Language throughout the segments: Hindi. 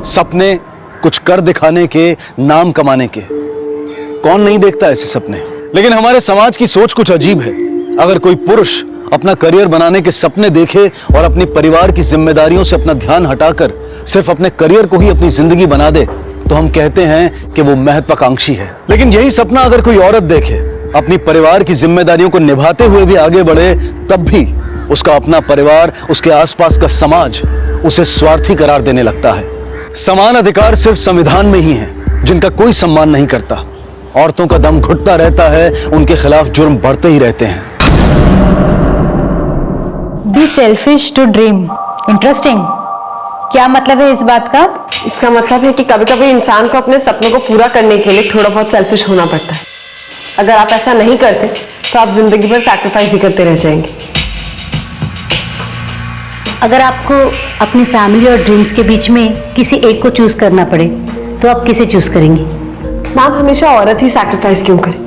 सपने कुछ कर दिखाने के, नाम कमाने के। कौन नहीं देखता ऐसे सपने? लेकिन हमारे समाज की सोच कुछ अजीब है। अगर कोई पुरुष अपना करियर बनाने के सपने देखे और अपनी परिवार की जिम्मेदारियों से अपना ध्यान हटाकर सिर्फ अपने करियर को ही अपनी जिंदगी बना दे, तो हम कहते हैं कि वो महत्वाकांक्षी है। लेकिन यही सपना अगर कोई औरत देखे, अपनी परिवार की जिम्मेदारियों को निभाते हुए भी आगे बढ़े, तब भी उसका अपना परिवार, उसके आसपास का समाज उसे स्वार्थी करार देने लगता है। समान अधिकार सिर्फ संविधान में ही है, जिनका कोई सम्मान नहीं करता। औरतों का दम घुटता रहता है, उनके खिलाफ जुर्म बढ़ते ही रहते हैं। Be selfish to dream. Interesting. क्या मतलब है इस बात का? इसका मतलब है कि कभी कभी इंसान को अपने सपनों को पूरा करने के लिए थोड़ा बहुत सेल्फिश होना पड़ता है। अगर आप ऐसा नहीं करते तो आप जिंदगी भर सैक्रिफाइस ही करते रह जाएंगे। अगर आपको अपनी फैमिली और ड्रीम्स के बीच में किसी एक को चूज करना पड़े, तो आप किसे चूज करेंगी? मैम, हमेशा औरत ही सैक्रिफाइस क्यों करे?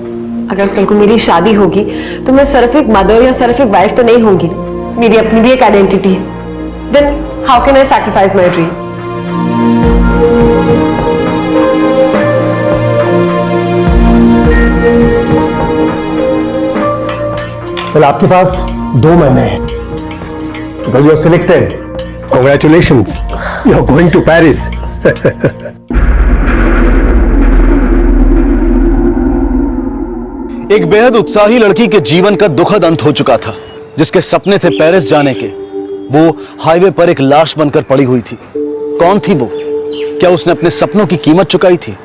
अगर कल को मेरी शादी होगी तो मैं सिर्फ एक मदर या सिर्फ एक वाइफ तो नहीं होंगी। मेरी अपनी भी एक आइडेंटिटी है। Then how can I sacrifice my dream? well, आपके पास 2 महीने हैं। Because you're selected. Congratulations. You're going to Paris. एक बेहद उत्साही लड़की के जीवन का दुखद अंत हो चुका था, जिसके सपने थे पेरिस जाने के। वो हाईवे पर एक लाश बनकर पड़ी हुई थी। कौन थी वो? क्या उसने अपने सपनों की कीमत चुकाई थी?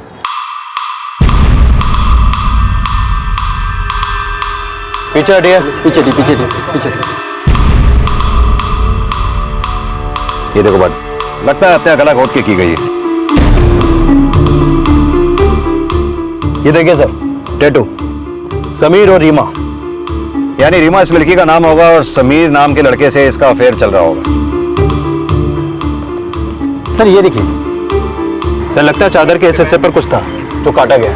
पीछे हटिए, पीछे दी, पीछे दी, पीछे दी। ये देखो बात, लगता है हत्या गला घोट के की गई है। ये देखिए सर, टैटू समीर और रीमा। यानी रीमा इस लड़की का नाम होगा और समीर नाम के लड़के से इसका अफेयर चल रहा होगा। सर ये देखिए, सर लगता है चादर के इस हिस्से पर कुछ था जो काटा गया।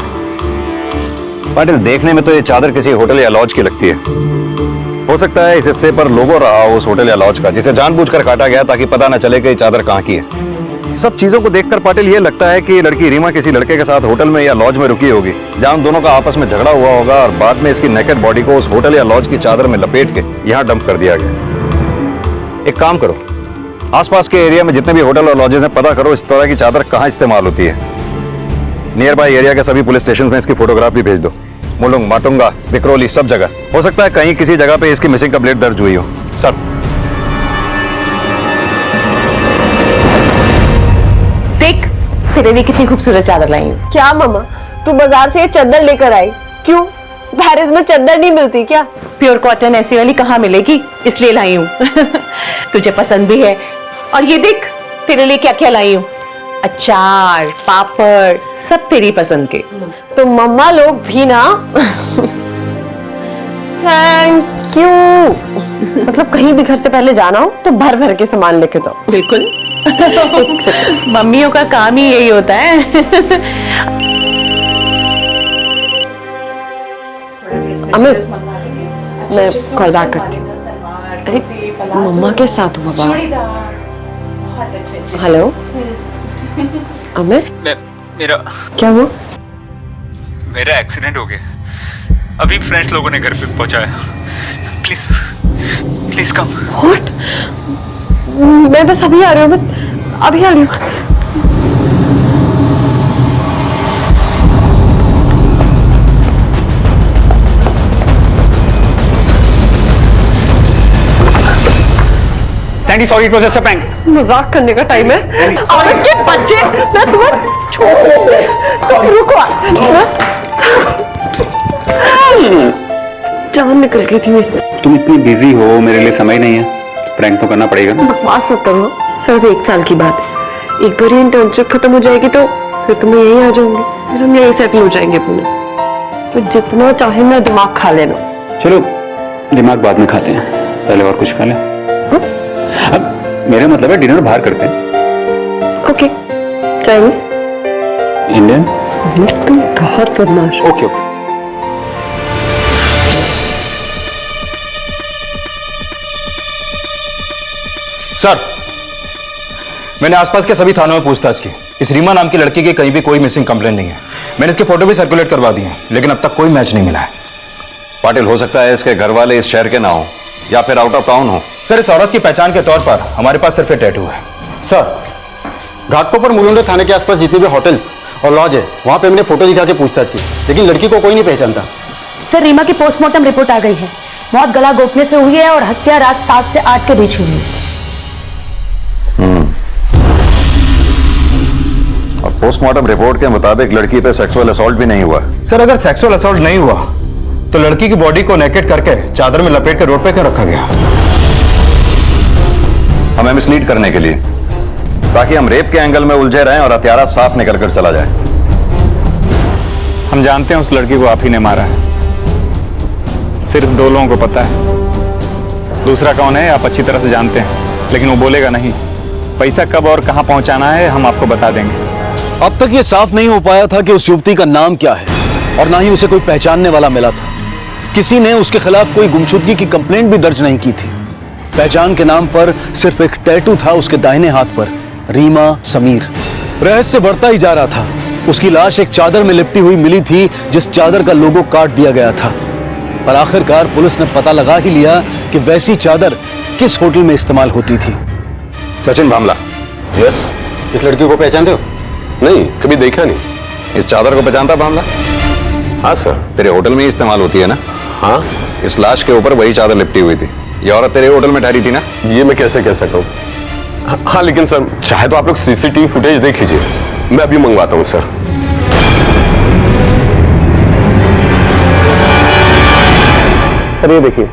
पाटिल, देखने में तो ये चादर किसी होटल या लॉज की लगती है। हो सकता है इस हिस्से पर लोगो रहा हो उस होटल या लॉज का, जिसे जानबूझकर काटा गया ताकि पता न चले कि ये चादर कहाँ की है। सब चीजों को देखकर पाटिल ये लगता है कि लड़की रीमा किसी लड़के के साथ होटल में या लॉज में रुकी होगी, जहां दोनों का आपस में झगड़ा हुआ होगा और बाद में इसकी नेकेड बॉडी को उस होटल या लॉज की चादर में लपेट के यहाँ डंप कर दिया गया। एक काम करो, आसपास के एरिया में जितने भी होटल और लॉजेज हैं पता करो इस तरह की चादर कहाँ इस्तेमाल होती है। नियर बाय एरिया के सभी पुलिस स्टेशन में इसकी फोटोग्राफ भी भेज दो। मुलुंग, माटुंगा, बिकरोली, सब जगह। हो सकता है कहीं किसी जगह पे इसकी मिसिंग कंप्लेंट दर्ज हुई हो। सर देख, तेरे लिए कितनी खूबसूरत चादर लाई हूं। क्या मम्मा, तू बाजार से ये चादर लेकर आई? क्यों, पेरिस में चादर नहीं मिलती क्या? प्योर कॉटन ऐसी वाली कहाँ मिलेगी, इसलिए लाई हूँ। तुझे पसंद भी है। और ये देख, तेरे लिए क्या क्या लाई हूँ। अचार, पापड़, सब तेरी पसंद के। तो मम्मा लोग भी ना। Thank you. मतलब कहीं भी घर से पहले जाना हो तो भर भर के सामान लेके दो। बिल्कुल। मम्मियों का काम ही यही होता है। अमित, मैं कॉल बैक करती हूँ। अरे मम्मा के साथ हूँ बाबा। हेलो अमित, मेरा क्या हुआ? मेरा एक्सीडेंट हो गया। अभी फ्रेंड्स लोगों ने घर पे पहुंचाया। Please please come. व्हाट? मैं बस अभी आ रही हूँ, अभी आ रही हूँ। Andy sorry, it was just a prank. मजाक करने का टाइम है। औरत के बच्चे, मैं तुम्हें छोड़, तुम रुको। जान निकल गई थी मेरी। तुम इतनी बिजी हो, मेरे लिए समय नहीं है, प्रैंक तो करना पड़ेगा। बकवास मत करो, सिर्फ 1 साल की बात है। एक बार ये इंटर्नशिप खत्म हो जाएगी तो फिर तो मैं यहीं आ जाऊंगी, फिर हम यहीं सेटल हो जाएंगे अपने। तो जितना चाहे मैं दिमाग खा लेना। चलो दिमाग बाद में खाते हैं, पहले और कुछ खा लें। अब मेरा मतलब है डिनर बाहर करते हैं। Okay, Chinese, Indian. तुम बहुत बदमाश हो। Okay okay. सर, मैंने आसपास के सभी थानों में पूछताछ की। इस रीमा नाम की लड़की की कहीं भी कोई मिसिंग कंप्लेंट नहीं है। मैंने इसके फोटो भी सर्कुलेट करवा दिए हैं, लेकिन अब तक कोई मैच नहीं मिला है। पाटिल, हो सकता है इसके घर वाले इस शहर के ना हो या फिर आउट ऑफ टाउन हो। सर, इस औरत की पहचान के तौर पर हमारे पास सिर्फ ये टैटू है। सर, घाटकोपर मुलुंड थाने के आसपास जितने भी होटल्स और लॉज है, वहां पे मैंने फोटो दिखा के पूछताछ की, लेकिन लड़की को कोई नहीं पहचानता। सर, रीमा की पोस्टमार्टम रिपोर्ट आ गई है। मौत गला घोटने से हुई है और हत्या रात 7 से 8 के बीच हुई है। और पोस्टमार्टम रिपोर्ट के मुताबिक लड़की पे सेक्सुअल असॉल्ट भी नहीं हुआ। सर, अगर सेक्सुअल असॉल्ट नहीं हुआ तो लड़की की बॉडी को नेकेट करके चादर में लपेट कर रोड पे क्यों रखा गया? हमें मिसलीड करने के लिए, ताकि हम रेप के एंगल में उलझे रहें और हत्यारा साफ निकल कर चला जाए। हम जानते हैं उस लड़की को आप ही ने मारा है, सिर्फ 2 लोगों को पता है। दूसरा कौन है आप अच्छी तरह से जानते हैं, लेकिन वो बोलेगा नहीं। पैसा कब और कहां पहुंचाना है हम आपको बता देंगे। अब तक ये साफ नहीं हो पाया था कि उस युवती का नाम क्या है, और ना ही उसे कोई पहचानने वाला मिला था। किसी ने उसके खिलाफ कोई गुमशुदगी की कंप्लेंट भी दर्ज नहीं की थी। पहचान के नाम पर सिर्फ एक टैटू था उसके दाहिने हाथ पर, रीमा समीर। रहस्य बढ़ता ही जा रहा था। उसकी लाश एक चादर में लिपटी हुई मिली थी, जिस चादर का लोगो काट दिया गया था। पर आखिरकार पुलिस ने पता लगा ही लिया कि वैसी चादर किस होटल में इस्तेमाल होती थी। सचिन भामला। यस। इस लड़की को पहचानते हो? नहीं, कभी देखा नहीं। इस चादर को पहचानता भामला? हाँ सर। तेरे होटल में ही इस्तेमाल होती है ना? हाँ, इस लाश के ऊपर वही चादर लिपटी हुई थी। ये औरत तेरे होटल में ठहरी थी ना? ये मैं कैसे कह सकता हूँ। हाँ, लेकिन सर चाहे तो आप लोग सीसीटीवी फुटेज देख लीजिए, मैं अभी मंगवाता हूँ सर। सर ये देखिए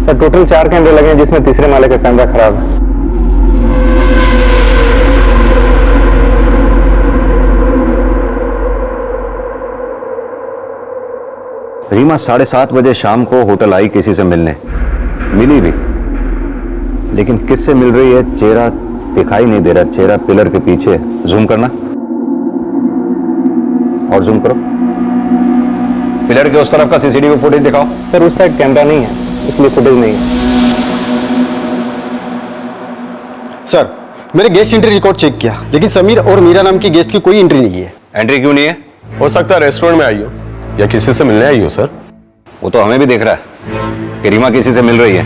सर, टोटल 4 कैमरे लगे हैं, जिसमें तीसरे माले का कैमरा खराब है। रीमा 7:30 बजे शाम को होटल आई किसी से मिलने, मिली भी, लेकिन किससे मिल रही है चेहरा दिखाई नहीं दे रहा। चेहरा पिलर के पीछे। जूम करना और जूम करो। पिलर के उस तरफ का सीसीटीवी फुटेज दिखाओ। सर उस साइड कैमरा नहीं है, इसलिए फुटेज नहीं है। सर, मैंने गेस्ट एंट्री रिकॉर्ड चेक किया, लेकिन समीर और मीरा नाम की गेस्ट की कोई एंट्री नहीं है। एंट्री क्यों नहीं है? हो सकता है रेस्टोरेंट में आई हो या किसी से मिलने आई हो सर। वो तो हमें भी दिख रहा है कि रीमा किसी से मिल रही है,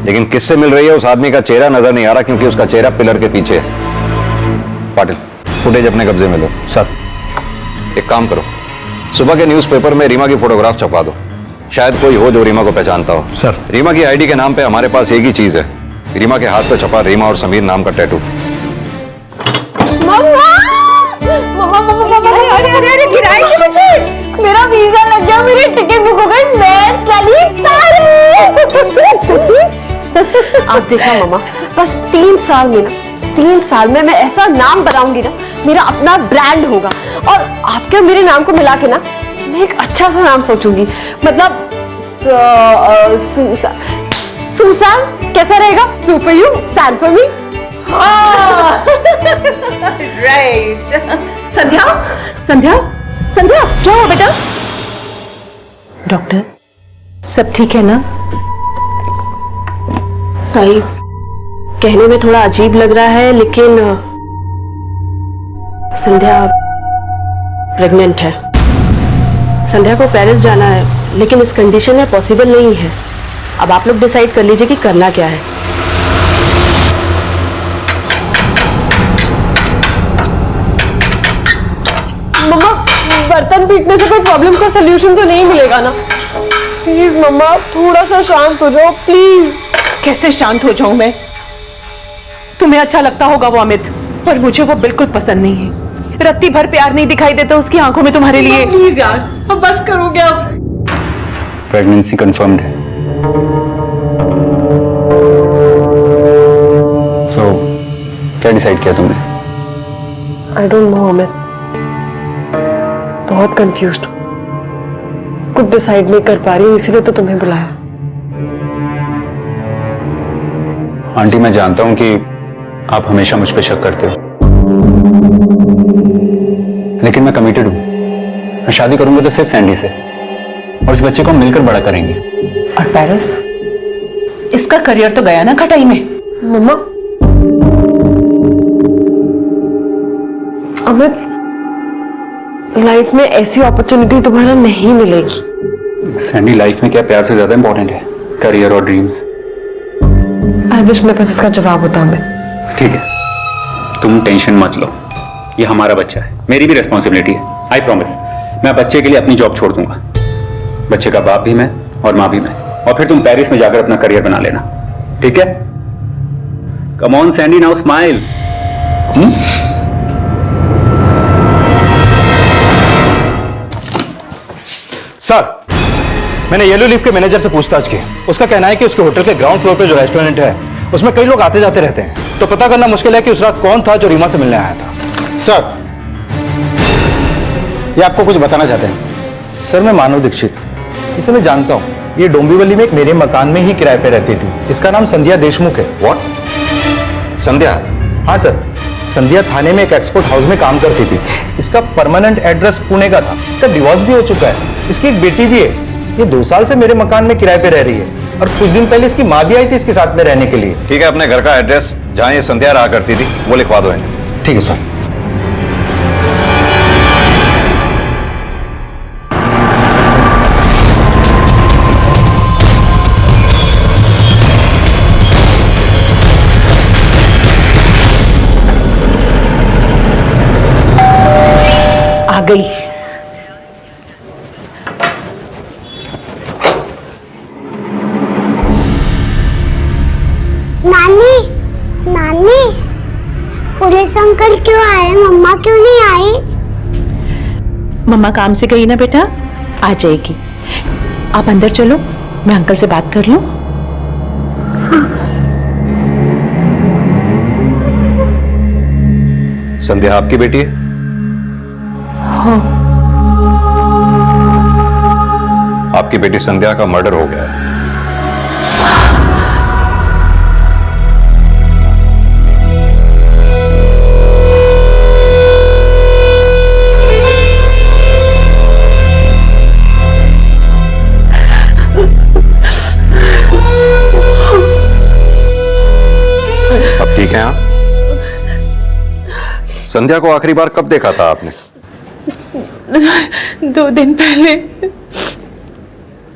लेकिन किससे मिल रही है उस आदमी का चेहरा नजर नहीं आ रहा, क्योंकि उसका चेहरा पिलर के पीछे है। पाटिल, फुटेज अपने कब्जे में लो। सर, एक काम करो, सुबह के न्यूज़पेपर में रीमा की फोटोग्राफ छपवा दो। शायद कोई हो जो रीमा को पहचानता हो। सर। रीमा की आईडी के नाम पे हमारे पास एक ही चीज है, रीमा के हाथ पे छपा रीमा और समीर नाम का टैटू। अरे गिराएंगे मुझे। मेरा वीजा लग गया, मेरी टिकट बुक हो गई, मैं चली आप देखा मामा, बस 3 साल में ना, 3 साल में मैं ऐसा नाम बनाऊंगी ना, मेरा अपना ब्रांड होगा। और आपके मेरे नाम को मिला के ना, मैं एक अच्छा सा नाम सोचूंगी। मतलब सुसान कैसा रहेगा? Sue for you, San for me. Right. Sandhya, Sandhya, Sandhya, क्या हुआ बेटा? डॉक्टर, सब ठीक है ना? ताई, कहने में थोड़ा अजीब लग रहा है, लेकिन संध्या प्रेग्नेंट है। संध्या को पेरिस जाना है, लेकिन इस कंडीशन में पॉसिबल नहीं है। अब आप लोग डिसाइड कर लीजिए कि करना क्या है। मम्मा, बर्तन पीटने से कोई प्रॉब्लम का सलूशन तो नहीं मिलेगा ना? प्लीज मम्मा, थोड़ा सा शांत हो जाओ प्लीज। कैसे शांत हो जाऊं मैं? तुम्हें अच्छा लगता होगा वो अमित, पर मुझे वो बिल्कुल पसंद नहीं है। रत्ती भर प्यार नहीं दिखाई देता उसकी आंखों में तुम्हारे लिए। प्लीज यार, अब बस करोगे अब? प्रेगनेंसी कंफर्म्ड है। तो क्या डिसाइड किया तुमने? आई डोंट नो अमित, बहुत कंफ्यूज्ड हूँ, कुछ डिसाइड नहीं कर पा रही हूँ, इसीलिए तो तुम्हें बुलाया। आंटी, मैं जानता हूं कि आप हमेशा मुझ पे शक करते हो, लेकिन मैं कमिटेड हूं। मैं शादी करूंगा तो सिर्फ सैंडी से, और इस बच्चे को हम मिलकर बड़ा करेंगे। और पेरिस, इसका करियर तो गया ना खटाई में। मम्मा, अमित, लाइफ में ऐसी अपॉर्चुनिटी तुम्हारा नहीं मिलेगी। सैंडी, लाइफ में क्या प्यार से ज्यादा इंपॉर्टेंट है? करियर और ड्रीम्स। आई विश मेरे पास इसका जवाब होता अमित। ठीक है, तुम टेंशन मत लो, ये हमारा बच्चा है, मेरी भी रिस्पॉन्सिबिलिटी है। आई प्रॉमिस, मैं बच्चे के लिए अपनी जॉब छोड़ दूंगा। बच्चे का बाप भी मैं और माँ भी मैं, और फिर तुम पेरिस में जाकर अपना करियर बना लेना, ठीक है? Come on Sandy, now smile. Sir, मैंने येलो लीफ के मैनेजर से पूछताछ की। उसका कहना है कि उसके होटल के ग्राउंड फ्लोर पे जो रेस्टोरेंट है उसमें कई लोग आते जाते रहते हैं, तो पता करना मुश्किल है कि उस रात कौन था जो रीमा से मिलने आया था। सर, ये आपको कुछ बताना चाहते हैं? सर, मैं मानव दीक्षित, इसे मैं जानता हूँ। ये डोंबिवली में एक मेरे मकान में ही किराए पे रहती थी। इसका नाम संध्या देशमुख है। व्हाट? संध्या? हाँ सर, संध्या थाने में एक एक्सपोर्ट हाउस में काम करती थी। इसका परमानेंट एड्रेस पुणे का था। इसका डिवोर्स भी हो चुका है। इसकी एक बेटी भी है। ये 2 साल से मेरे मकान में किराए पे रह रही है, और कुछ दिन पहले इसकी माँ भी आई थी इसके साथ में रहने के लिए। ठीक है, अपने घर का एड्रेस जहां ये संध्या रहा करती थी वो लिखवा दो इन्हें। ठीक है सर। आ गई। नानी, नानी, पुलिस अंकल क्यों आए? मम्मा क्यों नहीं आई? मम्मा काम से गई ना बेटा, आ जाएगी। आप अंदर चलो, मैं अंकल से बात कर लूं। संध्या आपकी बेटी है? हाँ। आपकी बेटी संध्या का मर्डर हो गया है। अब ठीक है आप? संध्या को आखिरी बार कब देखा था आपने? 2 दिन पहले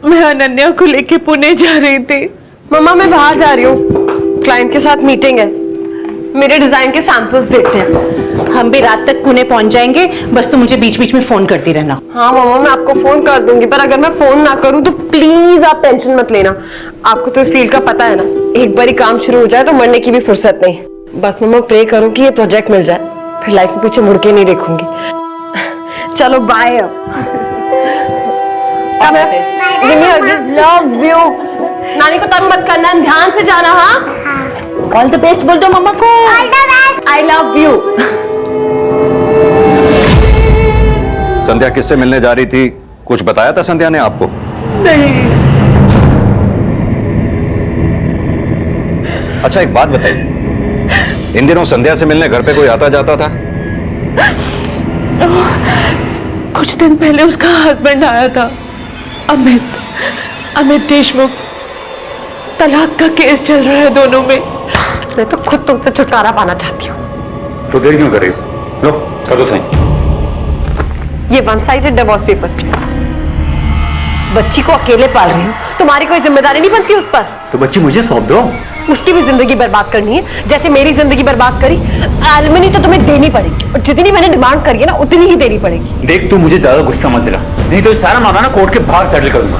मैं अनन्या को लेके पुणे जा रही थी। मम्मा, मैं बाहर जा रही हूँ, क्लाइंट के साथ मीटिंग है, मेरे डिजाइन के सैंपल्स देखने हैं। हम भी रात तक पुणे पहुंच जाएंगे, बस तुम मुझे बीच बीच में फोन करती रहना। हाँ मम्मा, मैं आपको फोन कर दूंगी, पर अगर मैं फोन ना करूँ तो प्लीज आप टेंशन मत लेना। आपको तो इस फील्ड का पता है ना, एक बार काम शुरू हो जाए तो मरने की भी फुर्सत नहीं। बस मम्मा प्रे करो कि ये प्रोजेक्ट मिल जाए, फिर लाइफ में पीछे मुड़ के नहीं देखूंगी। चलो बाय। Love you. नानी को तंग मत करना, ध्यान से जाना। हाँ, ऑल द बेस्ट बोल दो मम्मा को। All the best. I love you. Sandhya किससे मिलने जा रही थी? कुछ बताया था संध्या ने आपको? नहीं। अच्छा, एक बात बताइए, इन दिनों संध्या से मिलने घर पे कोई आता जाता था? कुछ दिन पहले उसका हस्बैंड आया था, अमित देशमुख। तलाक का केस चल रहा है दोनों में। मैं तो खुद तुमसे छुटकारा पाना चाहती हूँ। तो देर क्यों कर रही हो? लो, कर दो साइन। ये 1 साइडेड डिवोर्स पेपर्स। बच्ची को अकेले पाल रही हूँ, तुम्हारी कोई जिम्मेदारी नहीं बनती उस पर। तो बच्ची मुझे सौंप दो। उसकी भी जिंदगी बर्बाद करनी है, जैसे मेरी जिंदगी बर्बाद करी। एलिमनी तो तुम्हें देनी पड़ेगी, और जितनी मैंने डिमांड करी है ना, उतनी ही देनी पड़ेगी। देख, तू मुझे ज्यादा गुस्सा मत दिला, नहीं तो सारा मामला ना कोर्ट के बाहर सेटल करूंगा।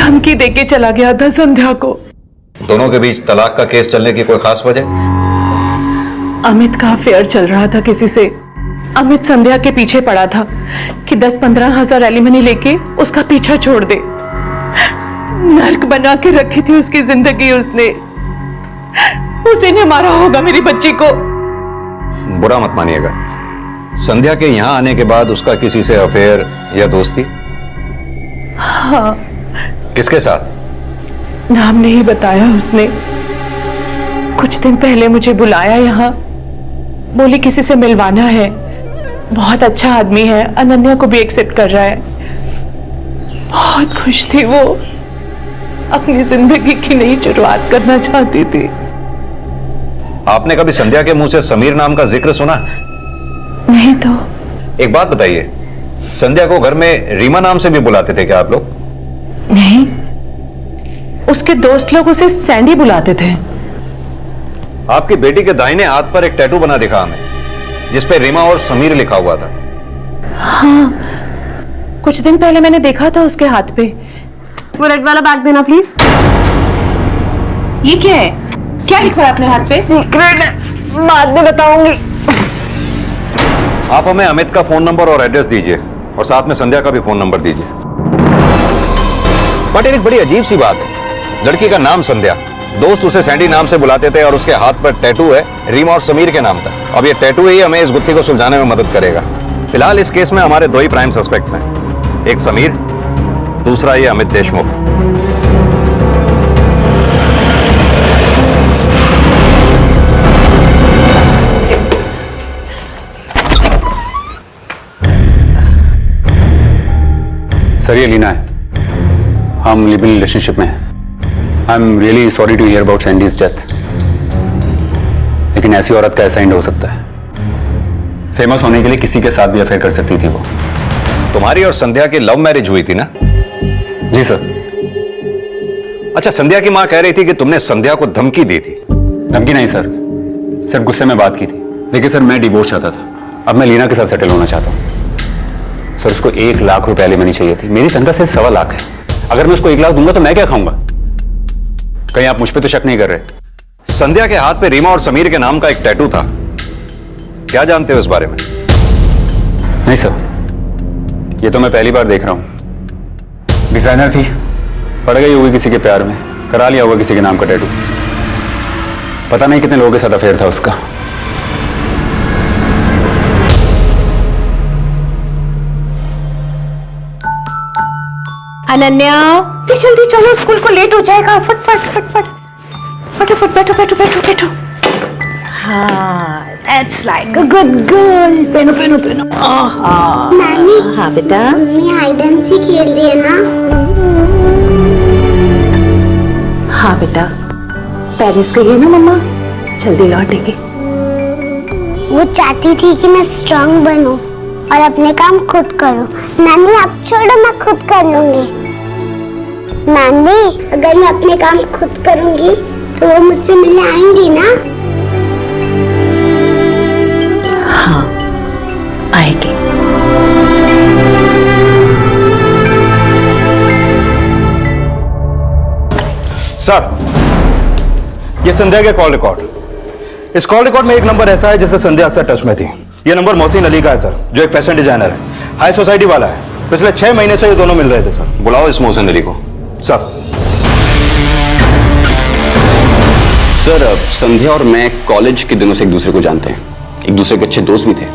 धमकी देके चला गया था संध्या को। दोनों के बीच तलाक का केस चलने की कोई खास वजह? अमित का अफेयर चल रहा था किसी से। अमित संध्या के पीछे पड़ा था कि 10-15 हजार एलिमनी लेके उसका पीछा छोड़ दे। नर्क बना के रखी थी उसकी जिंदगी उसने। उसी ने मारा होगा मेरी बच्ची को। बुरा मत मानिएगा, संध्या के यहां आने के बाद उसका किसी से अफेयर या दोस्ती? हाँ। किसके साथ? नाम नहीं बताया उसने। कुछ दिन पहले मुझे बुलाया यहाँ, बोली किसी से मिलवाना है, बहुत अच्छा आदमी है, अनन्या को भी एक्सेप्ट कर रहा है। बहुत खुश थी वो, अपनी जिंदगी की नई शुरुआत करना चाहती थी। आपने कभी संध्या के मुंह से समीर नाम का जिक्र सुना? नहीं तो। एक बात बताइए, संध्या को घर में रीमा नाम से भी बुलाते थे क्या आप लोग? नहीं, उसके दोस्त लोग उसे सैंडी बुलाते थे। आपकी बेटी के दाहिने हाथ पर एक टैटू बना दिखा हमें, जिसपे रीमा और समीर लिखा हुआ था। हाँ, कुछ दिन पहले मैंने देखा था उसके हाथ पे। वो रेड वाला बैग देना प्लीज। ये क्या है? क्या लिखा है अपने हाथ पे? सीक्रेट है, बाद में बताऊंगी। आप हमें अमित का फोन नंबर और एड्रेस दीजिए, और साथ में संध्या का भी फोन नंबर दीजिए। बट एक बड़ी अजीब सी बात है, लड़की का नाम संध्या, दोस्त उसे सैंडी नाम से बुलाते थे, और उसके हाथ पर टैटू है रीमा और समीर के नाम का। अब ये टैटू ही हमें इस गुत्थी को सुलझाने में मदद करेगा। फिलहाल इस केस में हमारे दो ही प्राइम सस्पेक्ट्स हैं, एक समीर, दूसरा ये अमित देशमुख। सर ये लीना है, हम लिव इन रिलेशनशिप में हैं। I am really sorry to hear about Sandy's death, लेकिन ऐसी औरत का ऐसा एंड हो सकता है। फेमस होने के लिए किसी के साथ भी अफेयर कर सकती थी वो। तुम्हारी और संध्या की लव मैरिज हुई थी ना? जी सर। अच्छा, संध्या की मां कह रही थी कि तुमने संध्या को धमकी दी थी। धमकी नहीं सर, सिर्फ गुस्से में बात की थी। देखिए सर, मैं डिवोर्स चाहता था, अब मैं लीना के साथ सेटल होना चाहता हूँ। सर उसको 1 लाख रुपए एलिमनी चाहिए थी, मेरी तनख्वाह सिर्फ 1.25 लाख है। अगर मैं उसको 1 लाख दूंगा तो मैं क्या खाऊंगा? कहीं आप मुझ पे तो शक नहीं कर रहे? संध्या के हाथ पे रीमा और समीर के नाम का एक टैटू था, क्या जानते हो इस बारे में? नहीं सर, ये तो मैं पहली बार देख रहा हूं। डिजाइनर थी, पड़ गई होगी किसी के प्यार में, करा लिया होगा किसी के नाम का टैटू। पता नहीं कितने लोगों के साथ अफेयर था उसका। अनन्या, जल्दी चलो, स्कूल को लेट हो जाएगा। फटफट फटफट फटाफट, बैठो बैठो बैठो बैठो। हाँ, that's like a good girl। पेनो पेनो पेनो। नानी, हाँ बेटा। मम्मी हाइड एंड सीक खेल रही है ना? हाँ बेटा, पेरिस गई है ना मम्मा, जल्दी लौटेगी। वो चाहती थी कि मैं स्ट्रांग बनूं और अपने काम खुद करूं। नानी आप छोड़ो, मैं खुद कर लूंगी। नानी, अगर मैं अपने काम खुद करूंगी तो वो मुझसे मिलने आएंगी ना? हाँ, आएगी। सर, ये संध्या के कॉल रिकॉर्ड। इस कॉल रिकॉर्ड में एक नंबर ऐसा है जिससे संध्या अक्सर टच में थी। ये नंबर मोहसिन अली का है सर, जो एक फैशन डिजाइनर है, हाई सोसाइटी वाला है। पिछले 6 महीने से ये दोनों मिल रहे थे सर। बुलाओ इस मोहसिन अली को। सर। सर, संध्या और मैं कॉलेज के दिनों से एक दूसरे को जानते हैं, एक दूसरे के अच्छे दोस्त भी थे।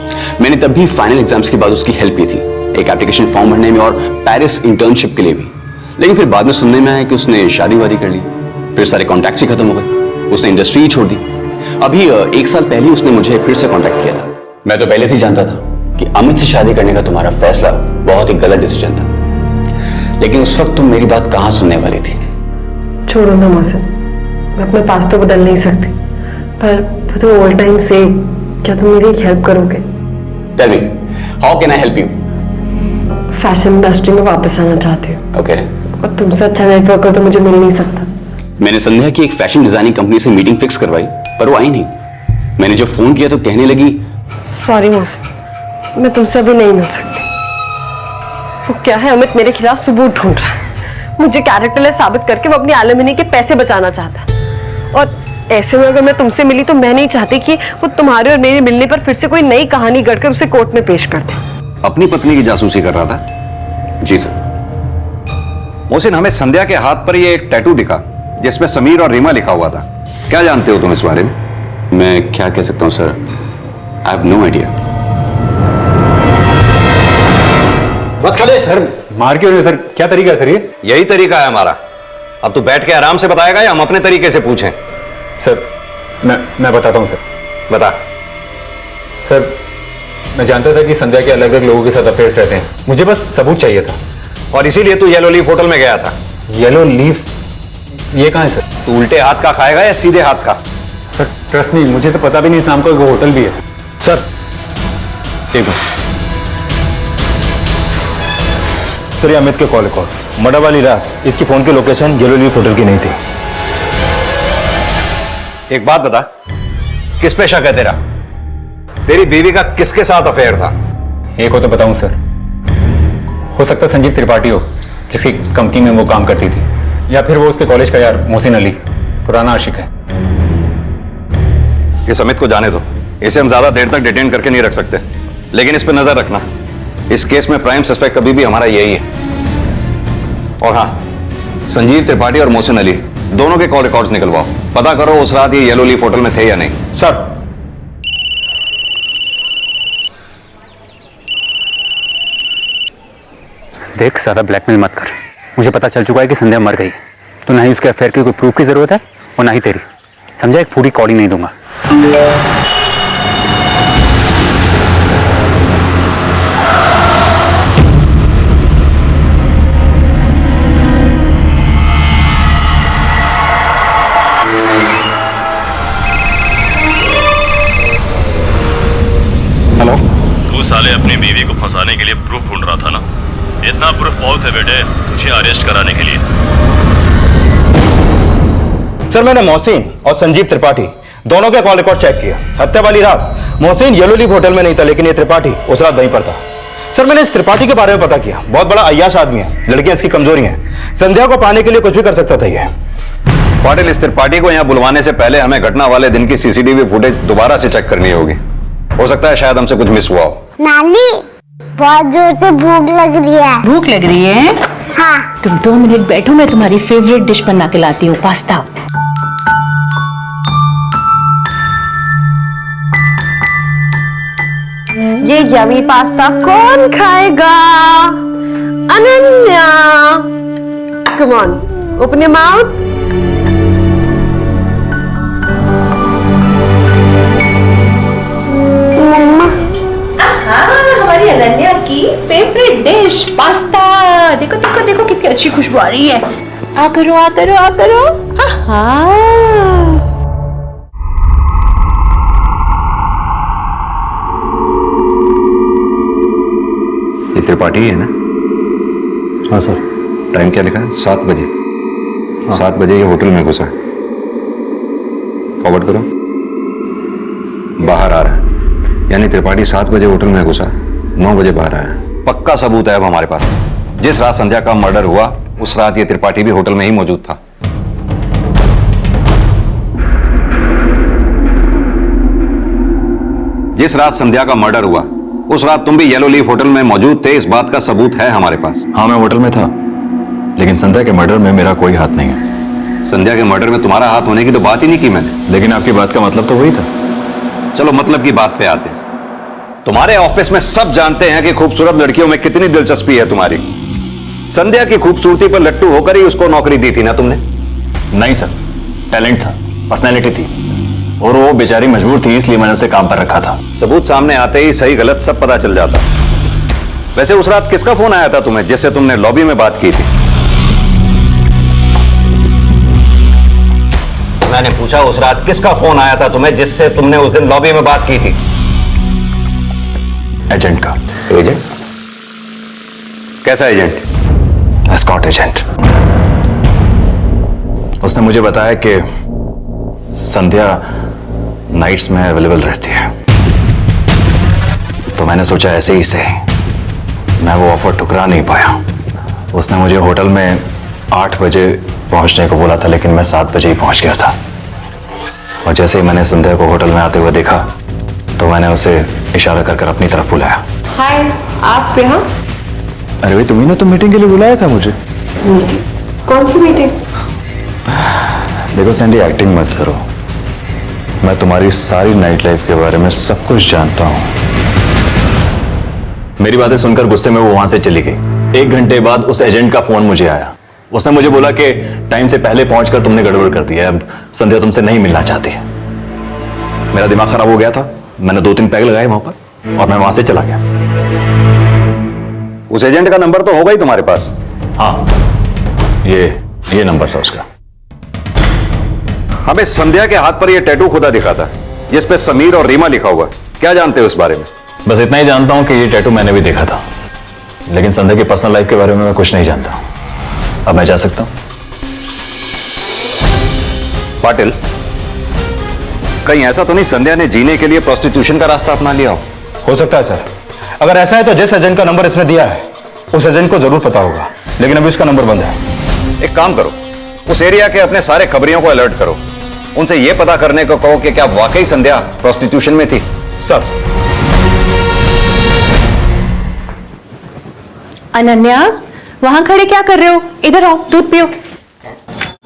मैंने तब भी फाइनल एग्जाम्स के बाद उसकी हेल्प की थी, एक एप्लीकेशन फॉर्म भरने में और पेरिस इंटर्नशिप के लिए भी। लेकिन फिर बाद में सुनने में आया कि उसने शादी वादी कर ली, फिर सारे कॉन्टैक्ट्स ही खत्म हो गए, उसने इंडस्ट्री ही छोड़ दी। अभी 1 साल पहले उसने मुझे फिर से कॉन्टैक्ट किया था। मैं तो पहले से ही जानता था कि अमित से शादी करने का तुम्हारा फैसला बहुत ही गलत डिसीजन था, लेकिन उस वक्त तुम मेरी बात कहाँ सुनने वाली थी। छोड़ो ना मोहसिन, मैं अपना पास्ट तो बदल नहीं सकती, पर तो ऑल टाइम से क्या तुम मेरी हेल्प करोगे? Tell me, how can I help you? Fashion industry में वापस आना चाहती हूँ। ओके। और तुमसे अच्छा नेटवर्कर तो मुझे मिल नहीं सकता। मैंने संध्या की एक फैशन डिजाइनिंग कंपनी से मीटिंग फिक्स करवाई, पर वो आई नहीं। मैंने जब फोन किया तो कहने लगी, सॉरी मोहसिन, मैं तुमसे अभी नहीं मिल सकती। वो क्या है, अमित मेरे खिलाफ सबूत ढूंढ रहा है। मुझे कैरेक्टरलेस साबित करके वो अपनी एलिमनी के पैसे बचाना चाहता है। और ऐसे में अगर मैं तुमसे मिली तो मैं नहीं चाहती कि वो तुम्हारे और मेरे मिलने पर फिर से कोई नई कहानी गढ़कर उसे कोर्ट में पेश कर दे। अपनी पत्नी की जासूसी कर रहा था? जी सर। मोहसिन, हमें संध्या के हाथ पर ये एक टैटू दिखा जिसमें समीर और रीमा लिखा हुआ था। क्या जानते हो तुम इस बारे में? मैं क्या कह सकता हूं sir, I have no idea. बस खले सर मार क्यों रहे सर? क्या तरीका है सर ये? यही तरीका है हमारा। अब तू बैठ के आराम से बताएगा या हम अपने तरीके से पूछें? सर मैं बताता हूं सर। बता। सर मैं जानता था कि संध्या के अलग अलग लोगों के साथ अफेयर्स रहते हैं, मुझे बस सबूत चाहिए था। और इसीलिए तू येलो लीफ होटल में गया था? येलो लीफ ये कहां है सर? तू उल्टे हाथ का खाएगा या सीधे हाथ का? सर ट्रस्ट नहीं, मुझे तो पता भी नहीं इस नाम का कोई होटल भी है। सर एक मिनट। सर ये अमित के कॉल मर्डर वाली रात इसकी फोन की लोकेशन येलो लीफ होटल की नहीं थी। एक बात बता, किस पे शक है तेरा? तेरी बीवी का किसके साथ अफेयर था? एक हो तो बताऊं सर, हो सकता संजीव त्रिपाठी हो जिसकी कंपनी में वो काम करती थी, या फिर वो उसके कॉलेज का यार मोहसिन अली, पुराना आशिक है। इस अमित को जाने दो, इसे हम ज्यादा देर तक डिटेन करके नहीं रख सकते, लेकिन इस पर नजर रखना। इस केस में प्राइम सस्पेक्ट कभी भी हमारा यही है। और हाँ, संजीव त्रिपाठी और मोहसिन अली दोनों के कॉल रिकॉर्ड्स निकलवाओ, पता करो उस रात ये येलो लीफ होटल में थे या नहीं। सर देख ज्यादा ब्लैकमेल मत कर, मुझे पता चल चुका है कि संध्या मर गई, तो ना ही उसके अफेयर की कोई प्रूफ की जरूरत है और ना ही तेरी। समझा? एक पूरी कौड़ी नहीं दूंगा। हेलो। तू साले अपनी बीवी को फंसाने के लिए प्रूफ ढूंढ रहा था ना? इतना प्रूफ बहुत है बेटे तुझे अरेस्ट कराने के लिए। सर मैंने मोहसिन और संजीव त्रिपाठी दोनों के कॉल रिकॉर्ड चेक किया। हत्या वाली रात मोहसिन येलो लीफ होटल में नहीं था, लेकिन ये त्रिपाठी उस रात वहीं पर था। सर मैंने इस त्रिपाठी के बारे में पता किया, बहुत बड़ा अय्याश आदमी है, लड़कियां इसकी कमजोरी हैं। संध्या को पाने के लिए कुछ भी कर सकता था ये। पाटिल, इस त्रिपाठी को यहाँ बुलवाने से पहले हमें घटना वाले दिन की सीसीटीवी फुटेज दोबारा से चेक करनी होगी। हो सकता है शायद हमसे कुछ मिस हुआ हो। नानी बहुत जोर से भूख लग रही है। भूख लग रही है? हाँ। तुम 2 मिनट बैठो, मैं तुम्हारी फेवरेट डिश बना के लाती हूँ, पास्ता। ये यमी पास्ता कौन खाएगा? Ananya, come on, open your mouth. हमारी अनन्या की फेवरेट डिश पास्ता। देखो देखो देखो कितनी अच्छी खुशबू आ रही है। आ करो आ करो आ करो। ये त्रिपाठी है ना? हाँ सर। टाइम क्या लिखा है? 7 बजे। 7 बजे ये होटल में घुसा। फॉरवर्ड करो। बाहर आ रहा है, यानी त्रिपाठी 7 बजे होटल में घुसा, 9 बजे बाहर आया। पक्का सबूत है अब हमारे पास। जिस रात संध्या का मर्डर हुआ उस रात ये त्रिपाठी भी होटल में ही मौजूद था। जिस रात संध्या का मर्डर हुआ उस रात तुम भी येलो लीफ होटल में मौजूद थे, इस बात का सबूत है हमारे पास। हाँ मैं होटल में था, लेकिन संध्या के मर्डर में मेरा कोई हाथ नहीं है। संध्या के मर्डर में तुम्हारा हाथ होने की तो बात ही नहीं की मैंने। लेकिन आपकी बात का मतलब तो वही था। चलो मतलब की बात पे आते हैं। तुम्हारे ऑफिस में सब जानते हैं कि खूबसूरत लड़कियों में कितनी दिलचस्पी है तुम्हारी। संध्या की खूबसूरती पर लट्टू होकर ही उसको नौकरी दी थी ना तुमने? नहीं सर, टैलेंट था, पर्सनैलिटी थी, और वो बेचारी मजबूर थी, इसलिए मैंने उसे काम पर रखा था। सबूत सामने आते ही सही गलत सब पता चल जाता। वैसे उस रात किसका फोन आया था तुम्हें जिससे तुमने लॉबी में बात की थी? मैंने पूछा उस रात किसका फोन आया था तुम्हें जिससे तुमने उस दिन लॉबी में बात की थी? एजेंट का। एजेंट? कैसा एजेंट? Escort agent. उसने मुझे बताया कि संध्या नाइट्स में अवेलेबल रहती है, तो मैंने सोचा ऐसे ही से मैं वो ऑफर ठुकरा नहीं पाया। उसने मुझे होटल में 8 बजे पहुंचने को बोला था, लेकिन मैं 7 बजे ही पहुंच गया था। और जैसे ही मैंने संध्या को होटल में आते हुए देखा तो मैंने उसे इशारा कर अपनी तरफ बुलाया। हाय, आप यहाँ? अरे भाई, तुम्ही ने तो मीटिंग के लिए बुलाया था मुझे। कौन सी मीटिंग? देखो सैंडी, एक्टिंग मत करो। मैं तुम्हारी सारी नाइट लाइफ के बारे में सब कुछ जानता हूं। मेरी बातें सुनकर गुस्से में वो वहां से चली गई। 1 घंटे बाद उस एजेंट का फोन मुझे आया। उसने मुझे बोला कि टाइम से पहले पहुंचकर तुमने गड़बड़ कर दी है, अब संध्या तुमसे नहीं मिलना चाहती है। मेरा दिमाग खराब हो गया था। मैंने 2-3 पैग लगाए वहां पर और मैं वहां से चला गया। उस एजेंट का नंबर तो होगा ही तुम्हारे पास? हाँ, ये नंबर था उसका। हमें संध्या के हाथ पर यह टैटू खुदा दिखा था जिस पे समीर और रीमा लिखा हुआ। क्या जानते हो इस बारे में? बस इतना ही जानता हूं कि ये टैटू मैंने भी देखा था, लेकिन संध्या की पर्सनल लाइफ के बारे में मैं कुछ नहीं जानता। अब मैं जा सकता हूं? पाटिल, कहीं ऐसा तो नहीं संध्या ने जीने के लिए प्रोस्टिट्यूशन का रास्ता अपना लिया हो सकता है सर। अगर ऐसा है तो जिस एजेंट का नंबर इसने दिया है उस एजेंट को जरूर पता होगा, लेकिन अभी उसका नंबर बंद है। एक काम करो, उस एरिया के अपने सारे खबरियों को अलर्ट करो। उनसे यह पता करने को कहो कि क्या वाकई संध्या प्रोस्टिट्यूशन में थी। सर। अनन्या, वहां खड़े क्या कर रहे हो? इधर आओ, दूध पियो।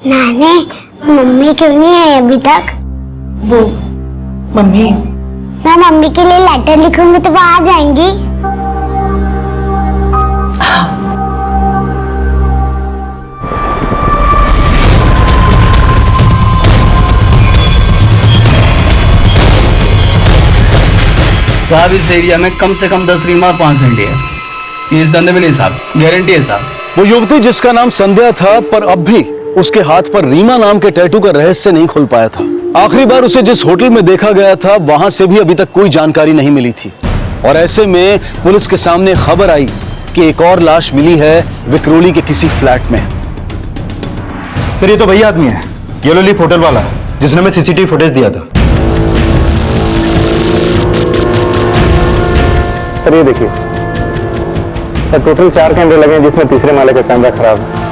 नानी, मम्मी क्यों नहीं आई अभी तक? वो मम्मी, मैं मम्मी के लिए लेटर लिखूंगी तो वो आ जाएंगी। साहब, इस एरिया में कम से कम 10 रीमा और 5 संडे है। ये इस धंधे में नहीं साहब, गारंटी है साहब। वो युवती जिसका नाम संध्या था, पर अब भी उसके हाथ पर रीमा नाम के टैटू का रहस्य नहीं खुल पाया था। आखिरी बार उसे जिस होटल में देखा गया था वहां से भी अभी तक कोई जानकारी नहीं मिली थी। और ऐसे में पुलिस के सामने खबर आई कि एक और लाश मिली है विक्रोली के किसी फ्लैट में। सर, ये तो वही आदमी है, येलो लीफ होटल वाला, जिसने हमें सीसीटीवी फुटेज दिया था। सर ये देखिए सर, टोटल 4 कैमरे लगे हैं जिसमें तीसरे माले का कैमरा खराब है।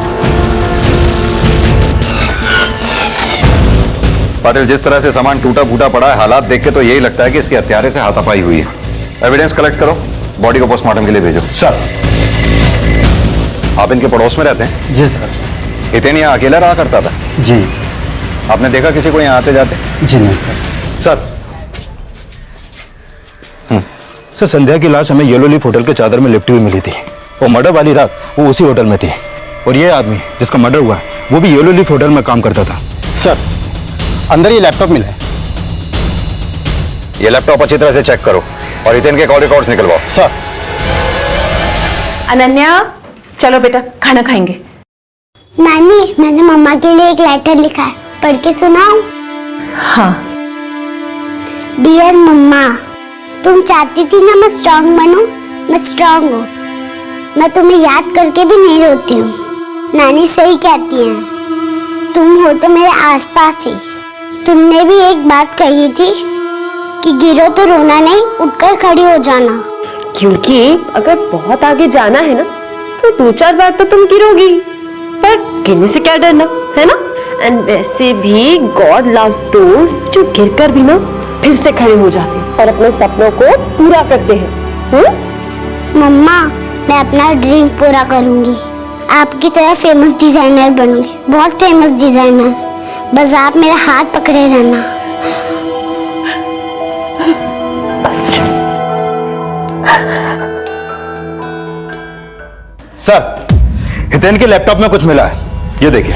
पाटिल, जिस तरह से सामान टूटा फूटा पड़ा है, हालात देख के तो यही लगता है कि इसके हत्यारे से हाथापाई हुई है। एविडेंस कलेक्ट करो, बॉडी को पोस्टमार्टम के लिए भेजो। सर। आप इनके पड़ोस में रहते हैं? जी सर। हितेन यहाँ अकेला रहा करता था? जी। आपने देखा किसी को यहाँ आते जाते? जी नहीं सर। सर, सर संध्या की लाश हमें येलो लीफ होटल के चादर में लिपटी हुई मिली थी। वो मर्डर वाली रात वो उसी होटल में थी। और ये आदमी जिसका मर्डर हुआ है वो भी येलो लीफ होटल में काम करता था। सर, अंदर ये लैपटॉप मिला है। ये लैपटॉप अच्छी तरह से चेक करो और हितेन के कॉल रिकॉर्ड्स निकलवाओ। सर। अनन्या, चलो बेटा, खाना खाएंगे। नानी, मैंने मम्मा के लिए एक लेटर लिखा है, पढ़ के सुनाऊं? हाँ। डियर मम्मा, तुम चाहती थी ना मैं स्ट्रांग बनूं, मैं स्ट्रांग हूँ। मैं तुम्हें याद करके भी नहीं रोती हूँ। नानी सही कहती हैं, तुम हो तो मेरे आसपास ही। तुमने भी एक बात कही थी कि गिरो तो रोना नहीं, उठकर खड़ी हो जाना। क्योंकि अगर बहुत आगे जाना है ना तो 2-4 बार तो तुम गिरोगी, पर गिरने से क्या डरना, है ना? एंड वैसे भी गॉड लव्स दोज जो गिरकर भी ना फिर से खड़े हो जाते हैं और अपने सपनों को पूरा करते हैं। मम्मा, मैं अपना ड्रीम पूरा करूंगी। आपकी तरह फेमस डिजाइनर बनूंगी, बहुत फेमस डिजाइनर। बस आप मेरा हाथ पकड़े रहना। सर, हितेन के लैपटॉप में कुछ मिला है, ये देखिए।